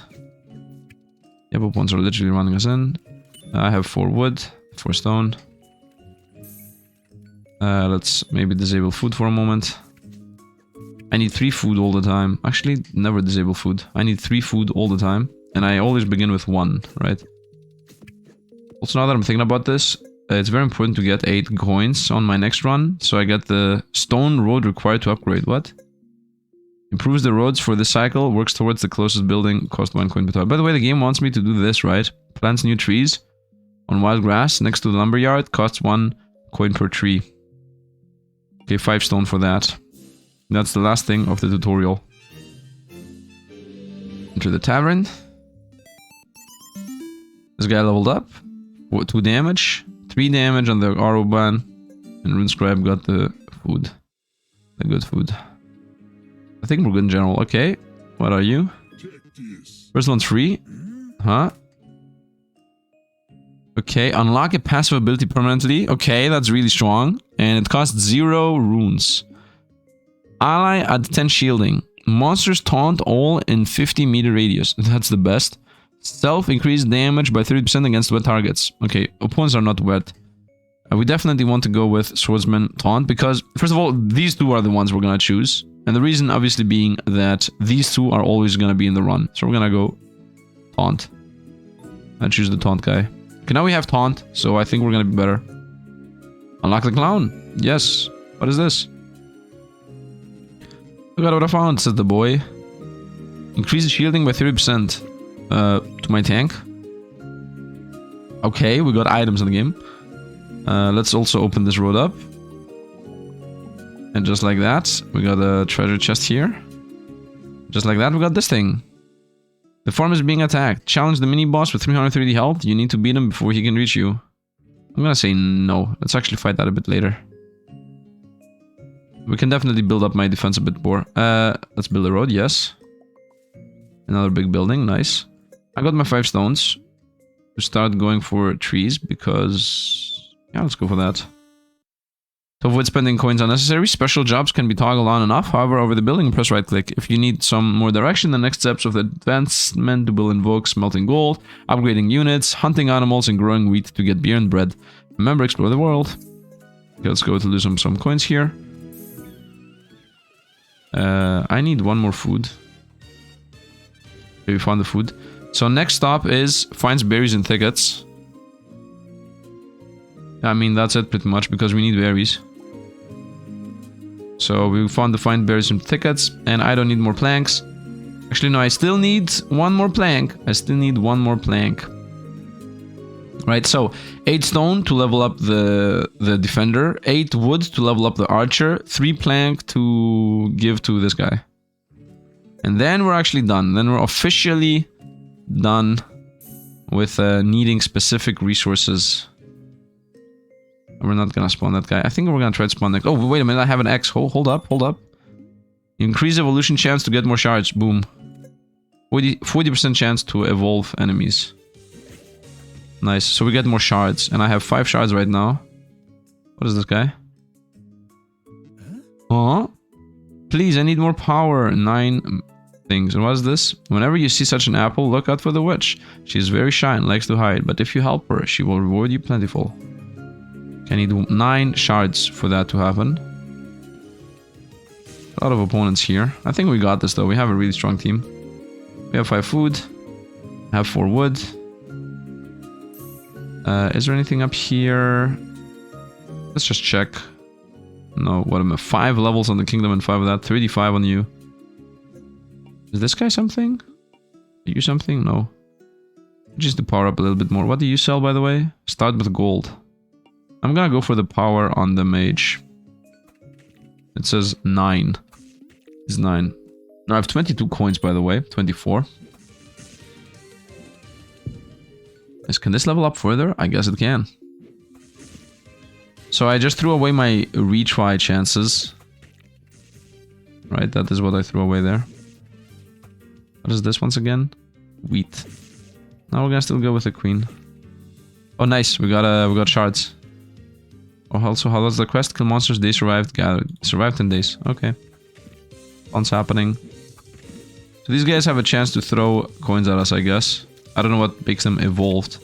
Yeah, but ones are literally running us in. I have 4 wood, 4 stone. Let's maybe disable food for a moment. I need 3 food all the time. Actually, never disable food. I need 3 food all the time. And I always begin with 1, right? Also, now that I'm thinking about this, it's very important to get 8 coins on my next run. So I get the stone road required to upgrade. What? Improves the roads for this cycle. Works towards the closest building. Cost 1 coin per tower. By the way, the game wants me to do this, right? Plants new trees on wild grass next to the lumberyard. Costs 1 coin per tree. Okay, 5 stone for that. That's the last thing of the tutorial. Enter the tavern. This guy leveled up. 2 damage. 3 damage on the Autobattler. And Runescribe got the food. The good food. I think we're good in general. Okay. What are you? First one's free. Huh? Okay. Unlock a passive ability permanently. Okay, that's really strong. And it costs 0 runes. Ally at 10 shielding. Monsters taunt all in 50-meter radius. That's the best. Self-increased damage by 30% against wet targets. Okay, opponents are not wet. We definitely want to go with Swordsman Taunt because, first of all, these 2 are the ones we're gonna choose. And the reason obviously being that these 2 are always gonna be in the run. So we're gonna go Taunt. I choose the Taunt guy. Okay, now we have Taunt, so I think we're gonna be better. Unlock the Clown. Yes. What is this? Look at what I found, said the boy. Increase shielding by 30%. To my tank. Okay, we got items in the game. Let's also open this road up. And just like that, we got a treasure chest here. Just like that, we got this thing. The farm is being attacked. Challenge the mini-boss with 330 health. You need to beat him before he can reach you. I'm gonna say no. Let's actually fight that a bit later. We can definitely build up my defense a bit more. Let's build a road, yes. Another big building, nice. I got my 5 stones to start going for trees because... yeah, let's go for that. To avoid spending coins unnecessary, special jobs can be toggled on and off. However, over the building, press right click. If you need some more direction, the next steps of the advancement will invoke smelting gold, upgrading units, hunting animals, and growing wheat to get beer and bread. Remember, explore the world. Okay, let's go to lose some coins here. I need 1 more food. Okay, we found the food. So next stop is finds berries and thickets. I mean, that's it pretty much because we need berries. So we found to find berries and thickets, and I don't need more planks. Actually, no, I still need 1 more plank. I still need 1 more plank. Right, so 8 stone to level up the defender, 8 wood to level up the archer, 3 plank to give to this guy. And then we're actually done. Then we're officially done with needing specific resources. We're not gonna spawn that guy. I think we're gonna try to spawn next. Oh, wait a minute, I have an X. Hold up. Increase evolution chance to get more shards. Boom. 40% chance to evolve enemies. Nice. So we get more shards. And I have 5 shards right now. What is this guy? Huh? Please, I need more power. 9 things. And what is this? Whenever you see such an apple, look out for the witch. She is very shy and likes to hide. But if you help her, she will reward you plentiful. I need 9 shards for that to happen. A lot of opponents here. I think we got this though. We have a really strong team. We have 5 food. I have 4 wood. Is there anything up here? Let's just check. No, what am I? 5 levels on the kingdom and 5 of that. 35 on you. Is this guy something? Are you something? No. Just to power up a little bit more. What do you sell, by the way? Start with gold. I'm gonna go for the power on the mage. It says 9. It's 9. No, I have 22 coins, by the way. 24. Can this level up further? I guess it can. So I just threw away my retry chances. Right, that is what I threw away there. What is this once again? Wheat. Now we're gonna still go with the queen. Oh, nice. We got shards. Oh, also, how does the quest? Kill monsters, they survived. Survived 10 days. Okay. Fun's happening. So these guys have a chance to throw coins at us, I guess. I don't know what makes them evolved.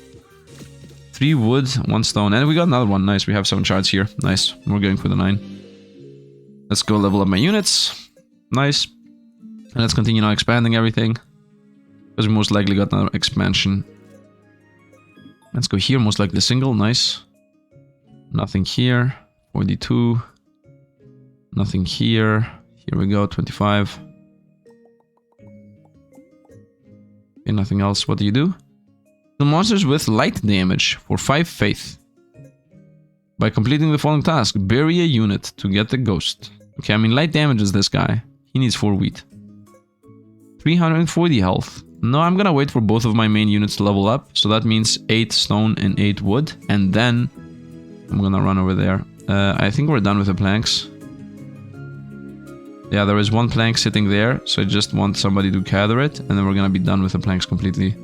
3 wood, 1 stone. And we got another one. Nice, we have 7 shards here. Nice. We're going for the 9. Let's go level up my units. Nice. And let's continue now expanding everything. Because we most likely got another expansion. Let's go here, most likely single. Nice. Nothing here. 42. Nothing here. Here we go, 25. Okay, nothing else. What do you do? Kill monsters with light damage for 5 faith. By completing the following task, bury a unit to get the ghost. Okay, I mean, light damage is this guy. He needs 4 wheat. 340 health. No, I'm gonna wait for both of my main units to level up. So that means 8 stone and 8 wood. And then I'm gonna run over there. I think we're done with the planks. Yeah, there is 1 plank sitting there. So I just want somebody to gather it. And then we're gonna be done with the planks completely.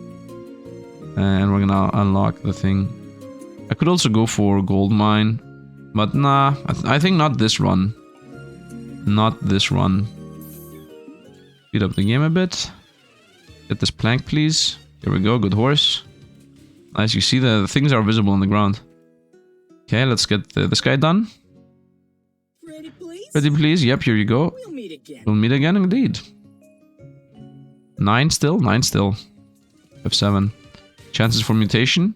And we're gonna unlock the thing. I could also go for gold mine. But nah, I think not this run. Not this run. Speed up the game a bit. Get this plank, please. Here we go, good horse. Nice, you see the things are visible on the ground. Okay, let's get this guy done. Ready, please? Ready, please? Yep, here you go. We'll meet again. We'll meet again, indeed. 9 still? 9 still. F7. Chances for mutation?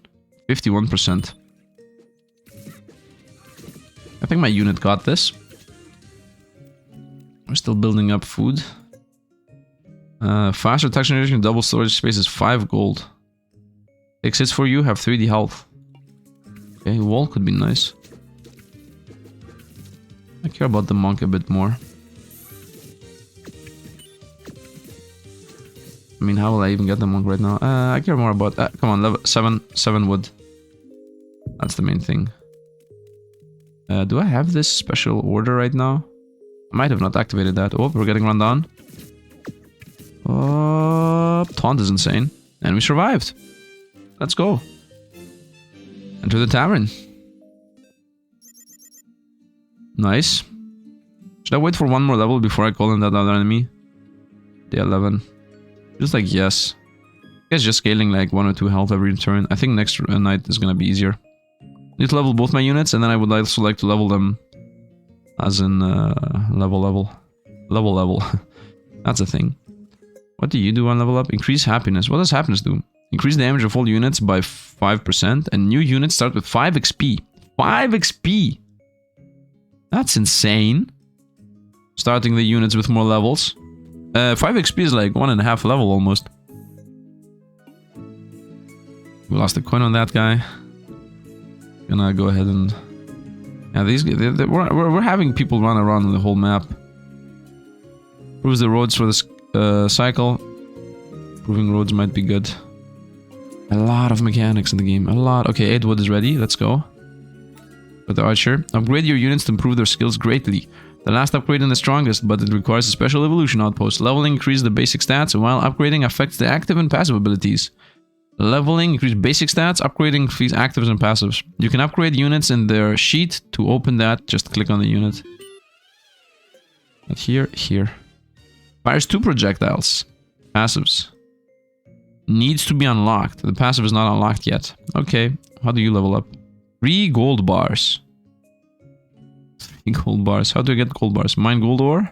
51%. I think my unit got this. We're still building up food. Faster attack generation, double storage space is 5 gold. 6 hits for you, have 3D health. Okay, wall could be nice. I care about the monk a bit more. I mean, how will I even get the monk right now? I care more about... come on, level 7 wood. That's the main thing. Do I have this special order right now? I might have not activated that. Oh, we're getting run down. Taunt is insane. And we survived. Let's go. Enter the tavern. Nice. Should I wait for 1 more level before I call in that other enemy? Day 11. Just like, yes. I guess just scaling like 1 or 2 health every turn. I think next night is gonna be easier. Need to level both my units, and then I would also like to level them as in level. That's a thing. What do you do on level up? Increase happiness. What does happiness do? Increase damage of all units by 5%, and new units start with 5 XP. 5 XP! That's insane. Starting the units with more levels. 5 XP is like 1.5 level almost. We lost a coin on that guy. Gonna go ahead and... Yeah, these we're having people run around the whole map. Proves the roads for this cycle. Proving roads might be good. A lot of mechanics in the game. A lot. Okay, 8 wood is ready. Let's go. With the archer. Upgrade your units to improve their skills greatly. The last upgrade is the strongest, but it requires a special evolution outpost. Leveling increases the basic stats, while upgrading affects the active and passive abilities. Leveling increases basic stats, upgrading increases actives and passives. You can upgrade units in their sheet. To open that, just click on the unit. Not here, here. Fires 2 projectiles. Passives. Needs to be unlocked. The passive is not unlocked yet. Okay, how do you level up? 3 gold bars. 3 gold bars. How do I get gold bars? Mine gold ore.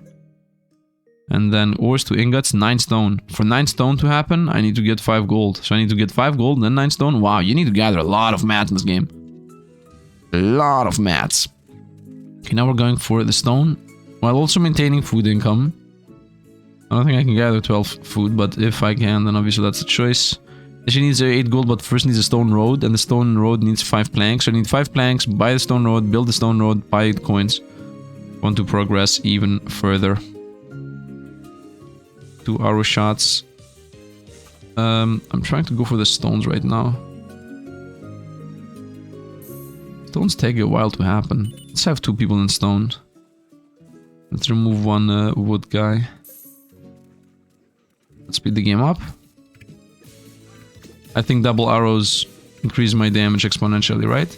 And then ores to ingots, 9 stone. For 9 stone to happen, I need to get 5 gold. So I need to get 5 gold, then 9 stone. Wow, you need to gather a lot of mats in this game. A lot of mats. Okay, now we're going for the stone, while also maintaining food income. I don't think I can gather 12 food, but if I can, then obviously that's a choice. She needs 8 gold, but first needs a stone road, and the stone road needs 5 planks. So I need 5 planks, buy the stone road, build the stone road, buy coins. Want to progress even further. 2 arrow shots. I'm trying to go for the stones right now. Stones take a while to happen. Let's have 2 people in stone. Let's remove 1 wood guy. Let's speed the game up. I think double arrows increase my damage exponentially, right?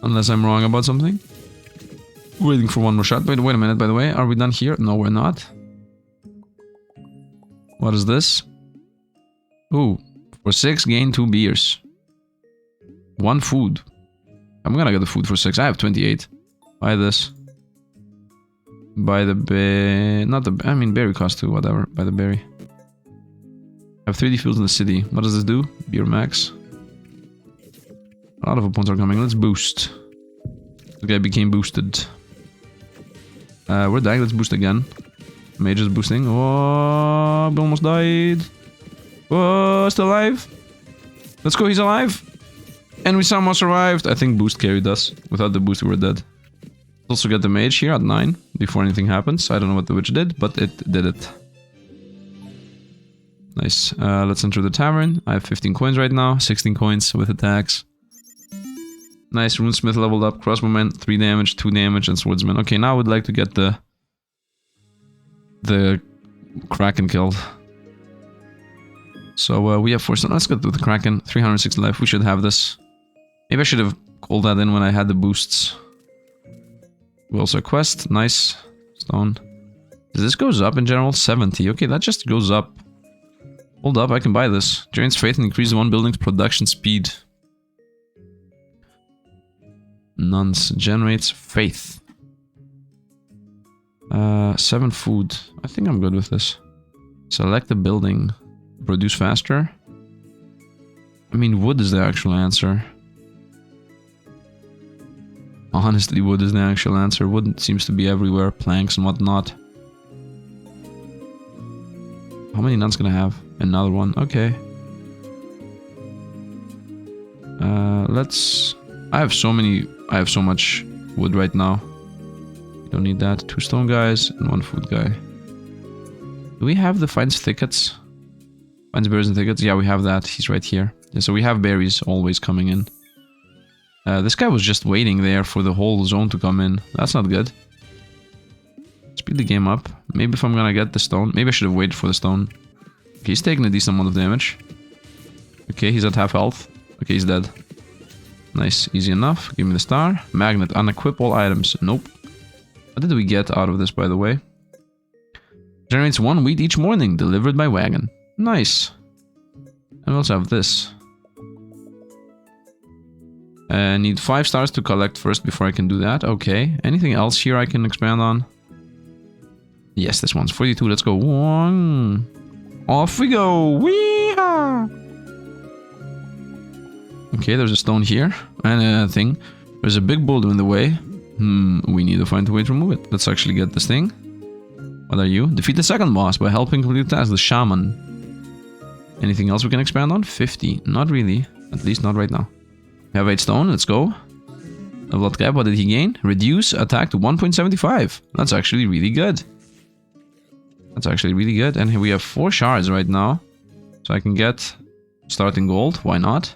Unless I'm wrong about something. Waiting for 1 more shot. Wait a minute, by the way. Are we done here? No, we're not. What is this? Ooh. For 6, gain 2 beers. 1 food. I'm gonna get the food for 6. I have 28. Buy this. Buy the berry. Not the... I mean, berry costs 2, whatever. Buy the berry. I have 3D fields in the city. What does this do? Beer max. A lot of opponents are coming. Let's boost. The guy became boosted. We're dying. Let's boost again. Mage is boosting. Oh, we almost died. Oh, still alive. Let's go. He's alive. And we somehow survived. I think boost carried us. Without the boost, we were dead. Also get the mage here at 9 before anything happens. I don't know what the witch did, but it did it. Nice. Let's enter the tavern. I have 15 coins right now. 16 coins with attacks. Nice. Runesmith leveled up. Crossbowman 3 damage, 2 damage, and swordsman. Okay, now I would like to get the Kraken killed. So we have 4 stones. Let's get with the Kraken. 360 life. We should have this. Maybe I should have called that in when I had the boosts. We also have quest. Nice. Stone. Does this goes up in general? 70. Okay, that just goes up. Hold up, I can buy this. Generates faith and increases one building's production speed. Nuns. Generates faith. 7 food. I think I'm good with this. Select a building. Produce faster. I mean, wood is the actual answer. Honestly, wood is the actual answer. Wood seems to be everywhere. Planks and whatnot. How many nuns can I have? Another one. Okay. Let's... I have so much wood right now. Don't need that. 2 stone guys and 1 food guy. Do we have the finds thickets? Finds berries and thickets? Yeah, we have that. He's right here. Yeah, so we have berries always coming in. This guy was just waiting there for the whole zone to come in. That's not good. Speed the game up. Maybe if I'm gonna get the stone. Maybe I should have waited for the stone. Okay, he's taking a decent amount of damage. Okay, he's at half health. Okay, he's dead. Nice, easy enough. Give me the star. Magnet, unequip all items. Nope. What did we get out of this, by the way? Generates 1 wheat each morning, delivered by wagon. Nice. And we also have this. Need 5 stars to collect first before I can do that. Okay. Anything else here I can expand on? Yes, this one's 42. Let's go. One. Off we go. Wee-haw! Okay, there's a stone here. And a thing. There's a big boulder in the way. We need to find a way to remove it. Let's actually get this thing. What are you? Defeat the second boss by helping complete the task, the shaman. Anything else we can expand on? 50. Not really. At least not right now. We have 8 stone. Let's go. Level up cap. What did he gain? Reduce attack to 1.75. That's actually really good. That's actually really good. And here we have 4 shards right now. So I can get starting gold. Why not?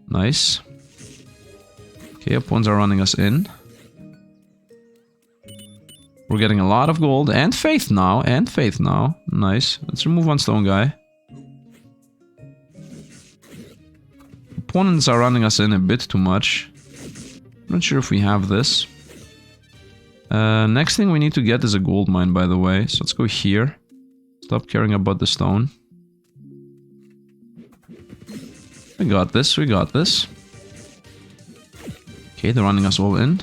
Nice. Okay, opponents are running us in. We're getting a lot of gold and faith now. Nice. Let's remove 1 stone guy. Opponents are running us in a bit too much. Not sure if we have this. Next thing we need to get is a gold mine, by the way. So let's go here. Stop caring about the stone. We got this, we got this. Okay, they're running us all in.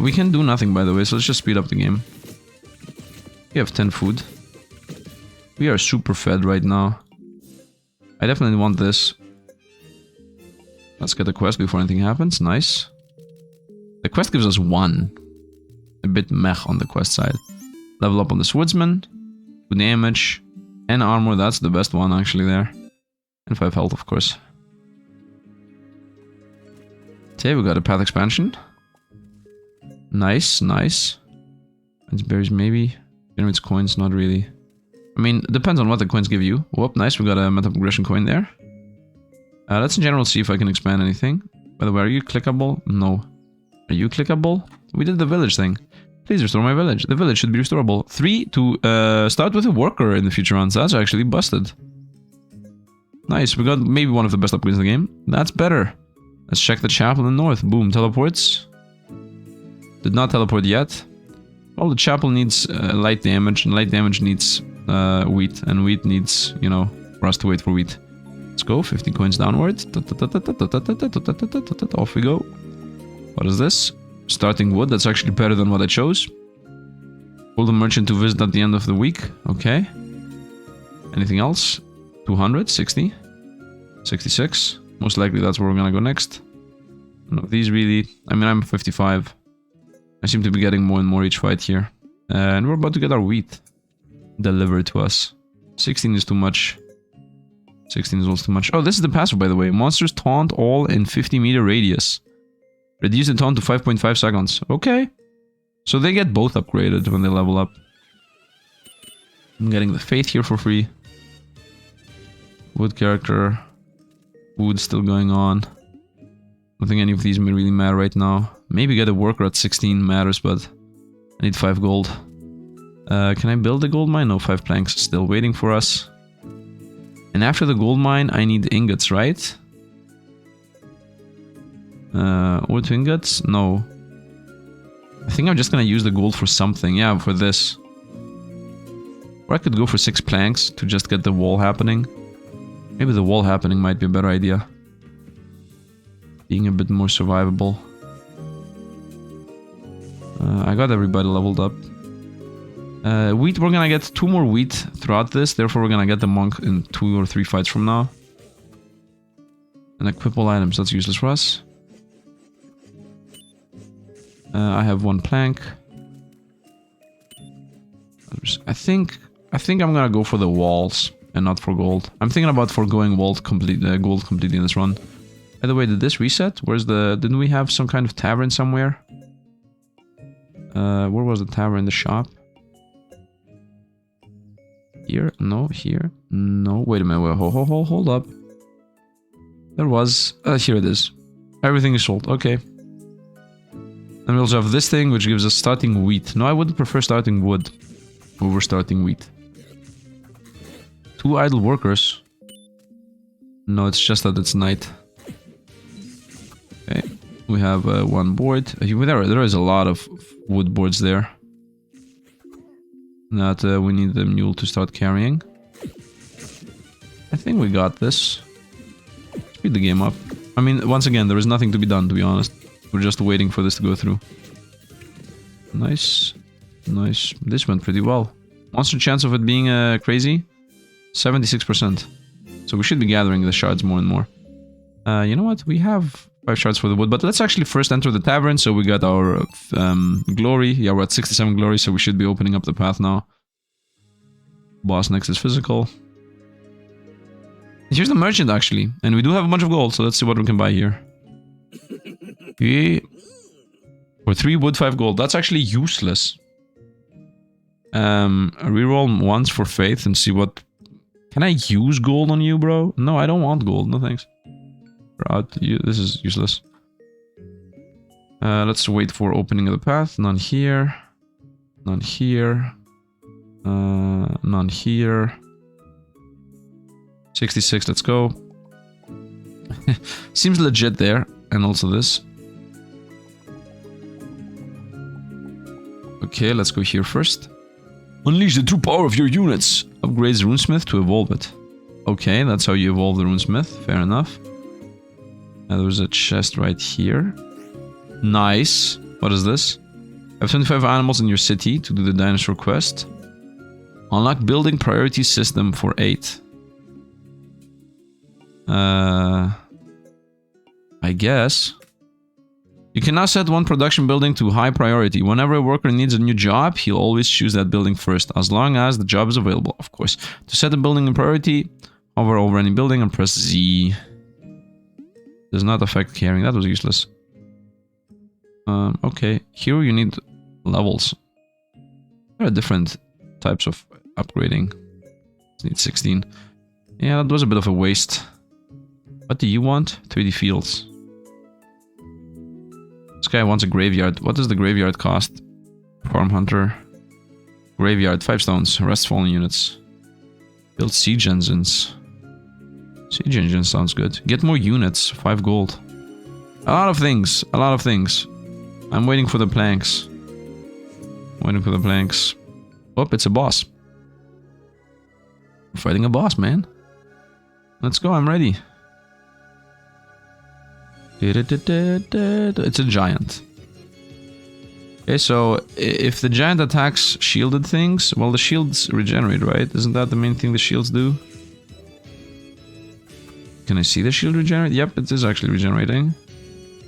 We can do nothing, by the way, so let's just speed up the game. We have 10 food. We are super fed right now. I definitely want this. Let's get the quest before anything happens. Nice. The quest gives us 1. A bit meh on the quest side. Level up on the swordsman. 2 damage. And armor, that's the best one actually there. And 5 health, of course. Okay, we got a path expansion. Nice, nice. It's berries maybe. Generates coins, not really. I mean, it depends on what the coins give you. Whoop, nice, we got a meta progression coin there. Let's in general see if I can expand anything. By the way, are you clickable? No. Are you clickable? We did the village thing. Please restore my village. The village should be restorable. 3 to start with a worker in the future runs. That's actually busted. Nice, we got maybe one of the best upgrades in the game. That's better. Let's check the chapel in the north. Boom, teleports. Did not teleport yet. Well, the chapel needs light damage, and light damage needs wheat, and wheat needs, you know, for us to wait for wheat. Let's go, 50 coins downwards. Off we go. What is this? Starting wood, that's actually better than what I chose. Pull the merchant to visit at the end of the week. Okay. Anything else? 200, 60. 66. Most likely that's where we're gonna go next. No, these really... I mean, I'm 55. I seem to be getting more and more each fight here. And we're about to get our wheat delivered to us. 16 is too much. 16 is also too much. Oh, this is the passive, by the way. Monsters taunt all in 50-meter radius. Reduce the taunt to 5.5 seconds. Okay. So they get both upgraded when they level up. I'm getting the Faith here for free. Wood character. Wood still going on. I don't think any of these may really matter right now. Maybe get a worker at 16 matters, but I need 5 gold. Can I build a gold mine? No, 5 planks still waiting for us. And after the gold mine, I need ingots, right? Wood ingots? No. I think I'm just gonna use the gold for something. Yeah, for this. Or I could go for 6 planks to just get the wall happening. Maybe the wall happening might be a better idea. Being a bit more survivable. I got everybody leveled up. Wheat, we're gonna get 2 more wheat throughout this. Therefore, we're gonna get the monk in 2 or 3 fights from now. And equip all items. That's useless for us. I have 1 plank. I think I'm gonna go for the walls and not for gold. I'm thinking about foregoing gold completely in this run. By the way, did this reset? Where's the... Didn't we have some kind of tavern somewhere? Where was the tavern? In the shop? Here? No, here? No, wait a minute. Wait, hold up. There was... here it is. Everything is sold. Okay. And we also have this thing, which gives us starting wheat. No, I would prefer starting wood over starting wheat. 2 idle workers. No, it's just that it's night. Okay. We have 1 board. There is a lot of wood boards there. That we need the mule to start carrying. I think we got this. Speed the game up. I mean, once again, there is nothing to be done, to be honest. We're just waiting for this to go through. Nice. Nice. This went pretty well. Monster chance of it being crazy? 76%. So we should be gathering the shards more and more. You know what? We have 5 shards for the wood, but let's actually first enter the tavern. So we got our glory. Yeah, we're at 67 glory, so we should be opening up the path now. Boss next is physical. Here's the merchant, actually. And we do have a bunch of gold, so let's see what we can buy here. Okay. For 3 wood, 5 gold. That's actually useless. Reroll once for faith and see what... Can I use gold on you, bro? No, I don't want gold. No thanks. This is useless. Let's wait for opening of the path. None here. None here. None here. 66, let's go. Seems legit there. And also this. Okay, let's go here first. Unleash the true power of your units. Upgrades Runesmith to evolve it. Okay, that's how you evolve the Runesmith. Fair enough. There's a chest right here. Nice. What is this? Have 25 animals in your city to do the dinosaur quest. Unlock building priority system for 8. I guess. You can now set one production building to high priority. Whenever a worker needs a new job, he'll always choose that building first, as long as the job is available, of course. To set a building in priority, hover over any building and press Z. Does not affect carrying. That was useless. Okay, here you need levels. There are different types of upgrading. Need 16. Yeah, that was a bit of a waste. What do you want? 3D fields. This guy wants a graveyard. What does the graveyard cost? Farm hunter. Graveyard, 5 stones. Rest fallen units. Build siege engines. Siege engine sounds good. Get more units. 5 gold. A lot of things. A lot of things. I'm waiting for the planks. Waiting for the planks. Oh, it's a boss. We're fighting a boss, man. Let's go, I'm ready. It's a giant. Okay, so if the giant attacks shielded things, well, the shields regenerate, right? Isn't that the main thing the shields do? Can I see the shield regenerate? Yep, it is actually regenerating.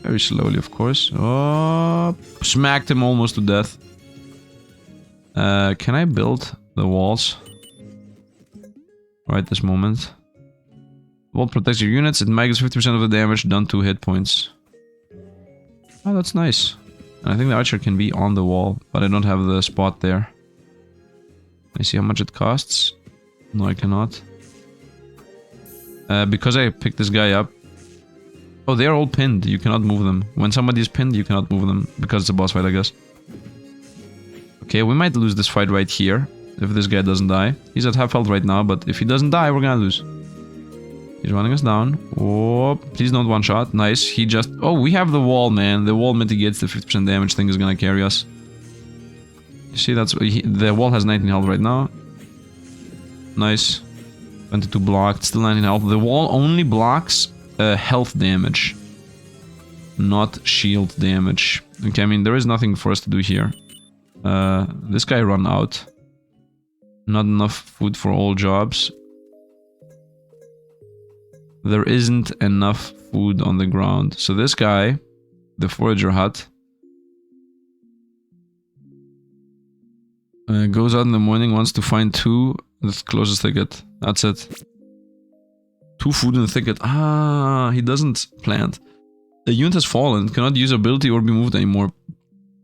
Very slowly, of course. Oh, smacked him almost to death. Can I build the walls? Right this moment. Wall protects your units. It makes 50% of the damage done to hit points. Oh, that's nice. And I think the archer can be on the wall, but I don't have the spot there. Can I see how much it costs? No, I cannot. Because I picked this guy up. Oh, they're all pinned. You cannot move them. When somebody is pinned, you cannot move them. Because it's a boss fight, I guess. Okay, we might lose this fight right here. If this guy doesn't die. He's at half health right now, but if he doesn't die, we're gonna lose. He's running us down. Oh, please don't one-shot. Nice. He just... Oh, we have the wall, man. The wall mitigates the 50% damage thing is gonna carry us. You see, that's... the wall has 19 health right now. Nice. 22 blocked. Still 19 health. The wall only blocks health damage. Not shield damage. Okay, I mean, there is nothing for us to do here. This guy run out. Not enough food for all jobs. There isn't enough food on the ground. So this guy, the forager hut, goes out in the morning, wants to find 2, the closest thicket. That's it. 2 food in the thicket. Ah, he doesn't plant. The unit has fallen, cannot use ability or be moved anymore.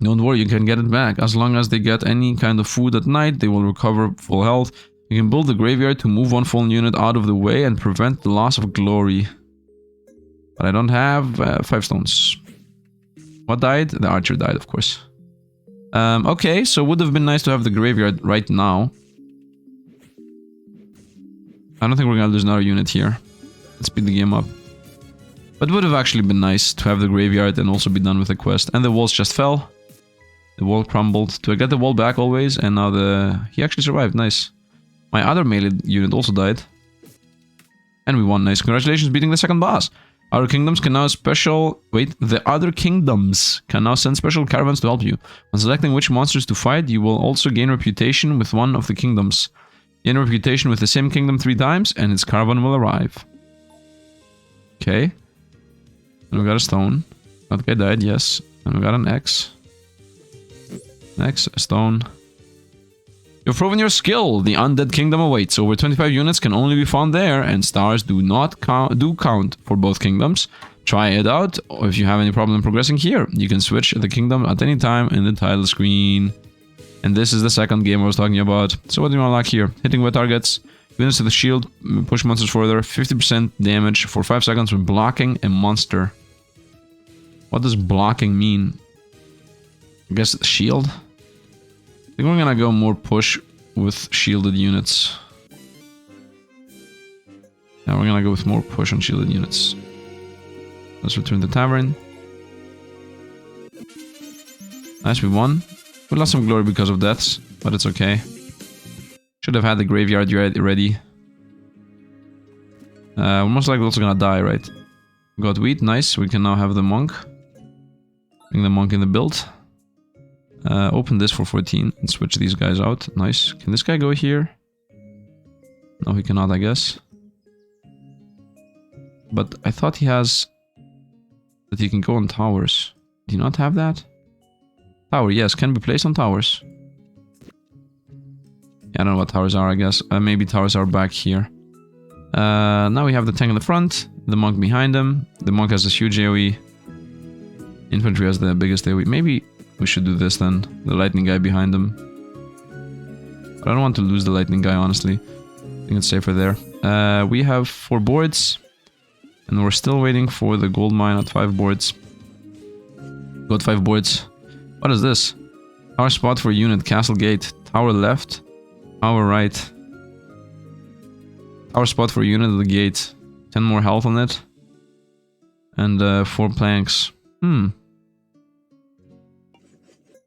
Don't worry, you can get it back. As long as they get any kind of food at night, they will recover full health. You can build the graveyard to move one fallen unit out of the way and prevent the loss of glory. But I don't have 5 stones. What died? The archer died, of course. Okay, so would have been nice to have the graveyard right now. I don't think we're gonna lose another unit here. Let's speed the game up. But it would have actually been nice to have the graveyard and also be done with the quest. And the walls just fell. The wall crumbled. Do I get the wall back always? And now the... He actually survived. Nice. My other melee unit also died. And we won. Nice. Congratulations, beating the second boss. Other kingdoms can now the other kingdoms can now send special caravans to help you. When selecting which monsters to fight, you will also gain reputation with one of the kingdoms. Gain reputation with the same kingdom 3 times, and its caravan will arrive. Okay. And we got a stone. That guy died, yes. And we got an X. Next, a stone. You've proven your skill. The Undead Kingdom awaits. Over 25 units can only be found there, and stars do count for both kingdoms. Try it out, or if you have any problem progressing here, you can switch the kingdom at any time in the title screen. And this is the second game I was talking about. So what do you want to like here? Hitting with targets, units to the shield, push monsters further, 50% damage for 5 seconds when blocking a monster. What does blocking mean? I guess shield? I think we're gonna go more push with shielded units. Yeah, we're gonna go with more push on shielded units. Let's return the tavern. Nice, we won. We lost some glory because of deaths, but it's okay. Should have had the graveyard ready. We're most likely also gonna die, right? Got wheat, nice. We can now have the monk. Bring the monk in the build. Open this for 14 and switch these guys out. Nice. Can this guy go here? No, he cannot, I guess. But I thought he has... that he can go on towers. Do you not have that? Tower, yes, can be placed on towers. Yeah, I don't know what towers are, I guess. Maybe towers are back here. Now we have the tank in the front, the monk behind him. The monk has this huge AoE. Infantry has the biggest AoE. Maybe we should do this then. The lightning guy behind him. But I don't want to lose the lightning guy, honestly. I think it's safer there. We have 4 boards. And we're still waiting for the gold mine at 5 boards. Got 5 boards. What is this? Tower spot for unit, castle gate. Tower left. Tower right. Tower spot for unit at the gate. 10 more health on it. And 4 planks.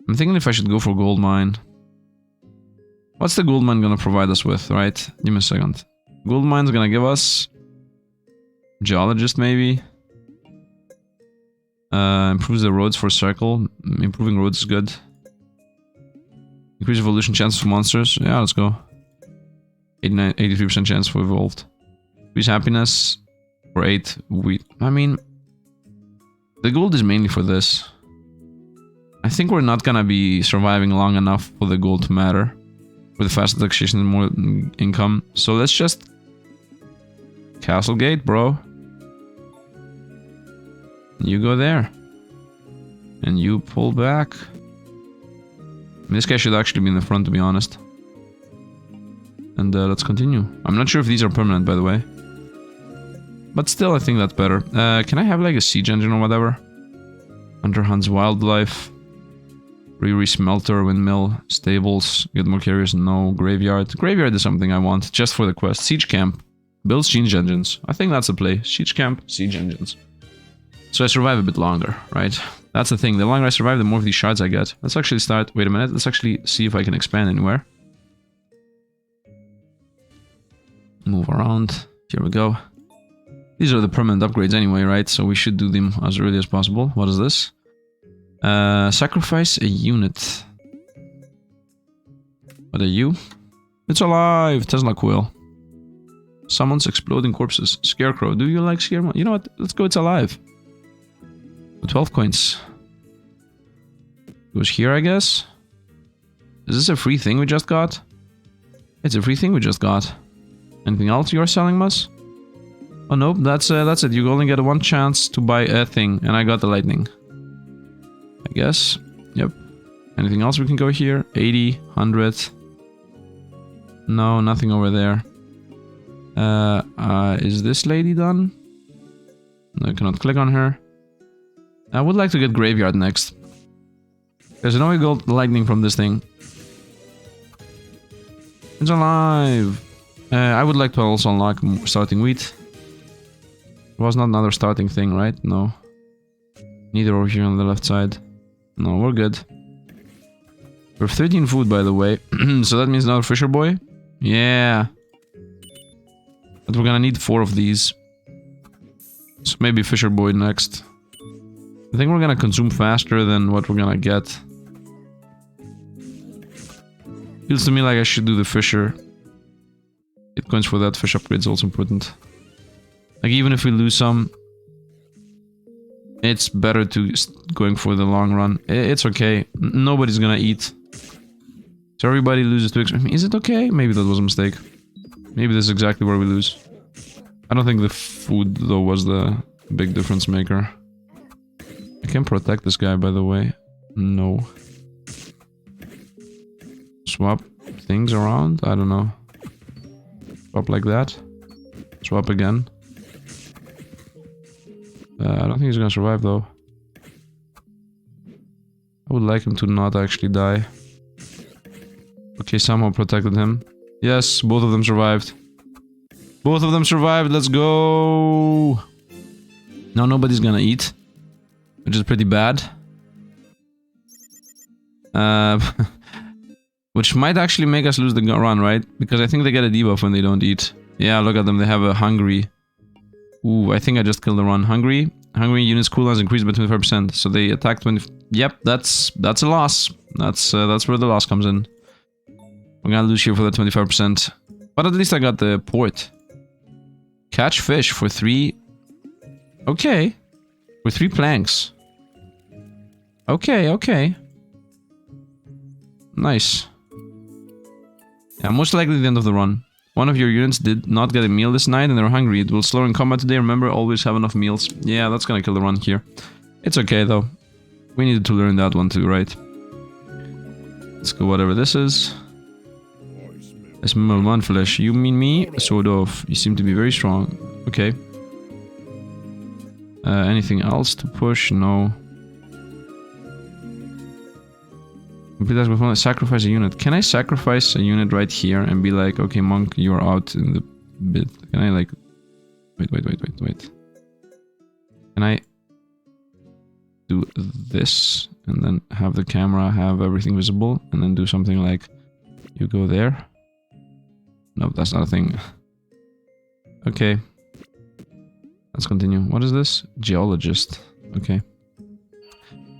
I'm thinking if I should go for gold mine. What's the gold mine gonna provide us with, right? Give me a second. Gold mine's gonna give us... geologist, maybe? Improves the roads for circle. Improving roads is good. Increase evolution chances for monsters. Yeah, let's go. 83% chance for evolved. Increase happiness. For 8 wheat. I mean, the gold is mainly for this. I think we're not gonna be surviving long enough for the gold to matter. With faster taxation and more income. So let's just... Castle Gate, bro. You go there. And you pull back. This guy should actually be in the front, to be honest. And let's continue. I'm not sure if these are permanent, by the way. But still, I think that's better. Can I have like a siege engine or whatever? Hunter hunts wildlife. Smelter, windmill, stables, get more carriers, no. Graveyard. Graveyard is something I want, just for the quest. Siege camp. Build siege engines. I think that's the play. Siege camp, siege engines. So I survive a bit longer, right? That's the thing. The longer I survive, the more of these shards I get. Let's actually start... Wait a minute. Let's actually see if I can expand anywhere. Move around. Here we go. These are the permanent upgrades anyway, right? So we should do them as early as possible. What is this? Sacrifice a unit. What are you? It's alive! Tesla coil. Summons exploding corpses. Scarecrow. Do you like Scarecrow? You know what? Let's go, it's alive. 12 coins. Goes here, I guess. Is this a free thing we just got? It's a free thing we just got. Anything else you're selling us? Oh nope, that's it. You only get one chance to buy a thing, and I got the lightning. I guess. Yep. Anything else we can go here? 80, 100. No, nothing over there. Is this lady done? No, I cannot click on her. I would like to get graveyard next. There's no way gold lightning from this thing. It's alive! I would like to also unlock starting wheat. It was not another starting thing, right? No. Neither over here on the left side. No, we're good. We have 13 food, by the way. So that means another fisher boy? Yeah. But we're gonna need 4 of these. So maybe fisher boy next. I think we're gonna consume faster than what we're gonna get. Feels to me like I should do the fisher. 8 coins for that fish upgrade is also important. Like even if we lose some, it's better to going for the long run. It's okay. Nobody's gonna eat. So everybody loses to XP. Is it okay? Maybe that was a mistake. Maybe this is exactly where we lose. I don't think the food though was the big difference maker. I can protect this guy, by the way. No. Swap things around? I don't know. Swap like that. Swap again. I don't think he's gonna survive though. I would like him to not actually die. Okay, somehow protected him. Yes, both of them survived. Both of them survived, let's go! Now nobody's gonna eat. Which is pretty bad. Which might actually make us lose the run, right? Because I think they get a debuff when they don't eat. Yeah, look at them, they have a hungry. Ooh, I think I just killed the run. Hungry units cooldowns increased by 25%. So they attack 20. Yep, that's a loss. That's where the loss comes in. We're gonna lose here for the 25%. But at least I got the port. Catch fish for 3. Okay. For 3 planks. Okay, okay. Nice. Yeah, most likely the end of the run. One of your units did not get a meal this night and they're hungry. It will slow in combat today. Remember, always have enough meals. Yeah, that's gonna kill the run here. It's okay though. We needed to learn that one too, right? Let's go whatever this is. I smell one flesh. You mean me? Sort of. You seem to be very strong. Okay. Anything else to push? No. Complete task before sacrifice a unit. Can I sacrifice a unit right here and be like, okay, monk, you're out in the bit? Can I like... Wait. Can I do this and then have the camera have everything visible and then do something like, you go there? No, that's not a thing. Okay. Let's continue. What is this? Geologist. Okay.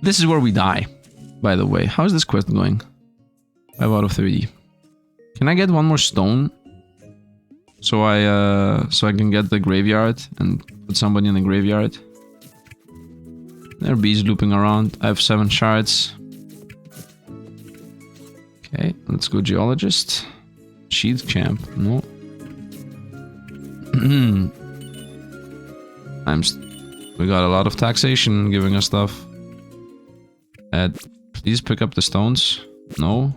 This is where we die. By the way, how is this quest going? 5 out of 30. Can I get one more stone? so I can get the graveyard and put somebody in the graveyard. There are bees looping around. I have 7 shards. Okay, let's go geologist. Sheath champ, no. We got a lot of taxation giving us stuff. Please pick up the stones. No.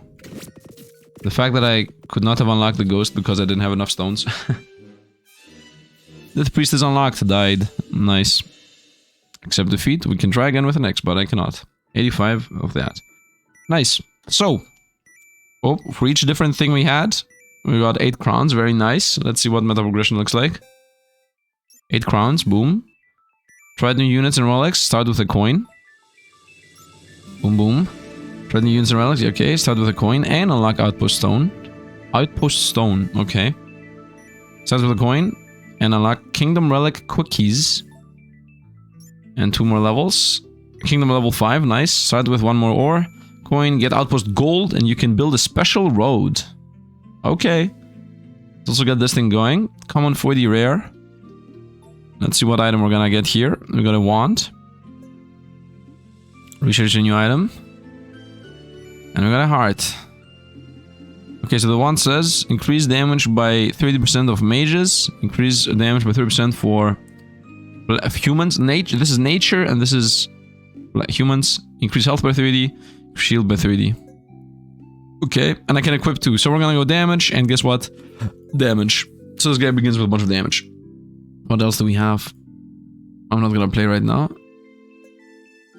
The fact that I could not have unlocked the ghost because I didn't have enough stones. The priest is unlocked, died. Nice. Accept defeat. We can try again with an X, but I cannot. 85 of that. Nice. So. Oh, for each different thing we had, we got 8 crowns. Very nice. Let's see what meta progression looks like. 8 crowns. Boom. Try new units and relics. Start with a coin. Boom, boom. Try new units and relics. Okay, start with a coin. And unlock outpost stone. Outpost stone. Okay. Start with a coin. And unlock kingdom relic cookies. And 2 more levels. Kingdom level 5. Nice. Start with 1 more ore. Coin. Get outpost gold. And you can build a special road. Okay. Let's also get this thing going. Common 40 rare. Let's see what item we're gonna get here. We got a wand. Research a new item. And we got a heart. Okay, so the wand says increase damage by 30% of mages. Increase damage by 30% for humans. Nature. This is nature and this is humans. Increase health by 30. Shield by 30. Okay, and I can equip 2. So we're gonna go damage and guess what? Damage. So this guy begins with a bunch of damage. What else do we have? I'm not gonna play right now.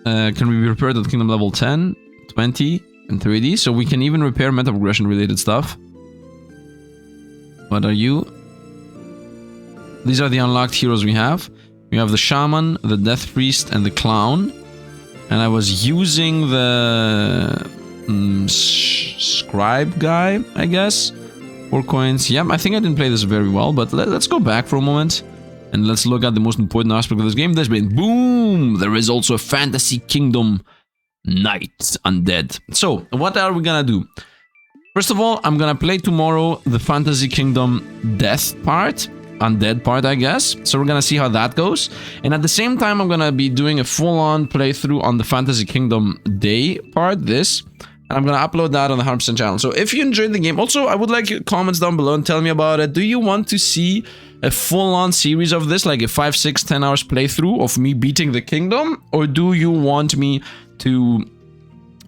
Can we be repaired at kingdom level 10, 20, and 30? So we can even repair meta progression related stuff. What are you? These are the unlocked heroes we have. We have the shaman, the death priest, and the clown. And I was using the scribe guy, I guess. 4 coins. Yeah, I think I didn't play this very well, but let's go back for a moment. And let's look at the most important aspect of this game. There's been boom! There is also a fantasy kingdom knight undead. So, what are we gonna do? First of all, I'm gonna play tomorrow the fantasy kingdom death part. Undead part, I guess. So we're gonna see how that goes. And at the same time, I'm gonna be doing a full-on playthrough on the fantasy kingdom day part, this. And I'm gonna upload that on the 100% channel. So if you enjoyed the game, also, I would like your comments down below and tell me about it. Do you want to see a full-on series of this, like a 5, 6, 10 hours playthrough of me beating the kingdom? Or do you want me to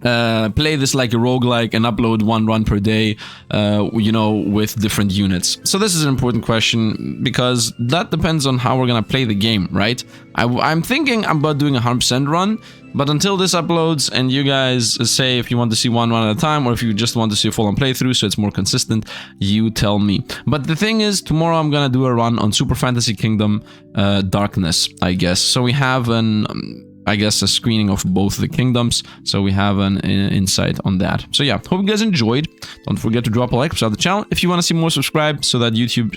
play this like a roguelike and upload 1 run per day, you know, with different units? So this is an important question because that depends on how we're gonna play the game, right? I'm thinking about doing a 100% run, but until this uploads and you guys say if you want to see 1 run at a time or if you just want to see a full-on playthrough so it's more consistent, you tell me. But the thing is, tomorrow I'm gonna do a run on Super Fantasy Kingdom Darkness, I guess. So we have an I guess a screening of both the kingdoms, so we have an insight on that. So yeah, hope you guys enjoyed. Don't forget to drop a like, subscribe to the channel. If you want to see more, subscribe so that YouTube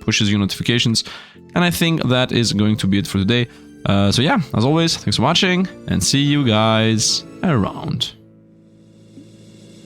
pushes you notifications. And I think that is going to be it for today. So yeah, as always, thanks for watching and see you guys around.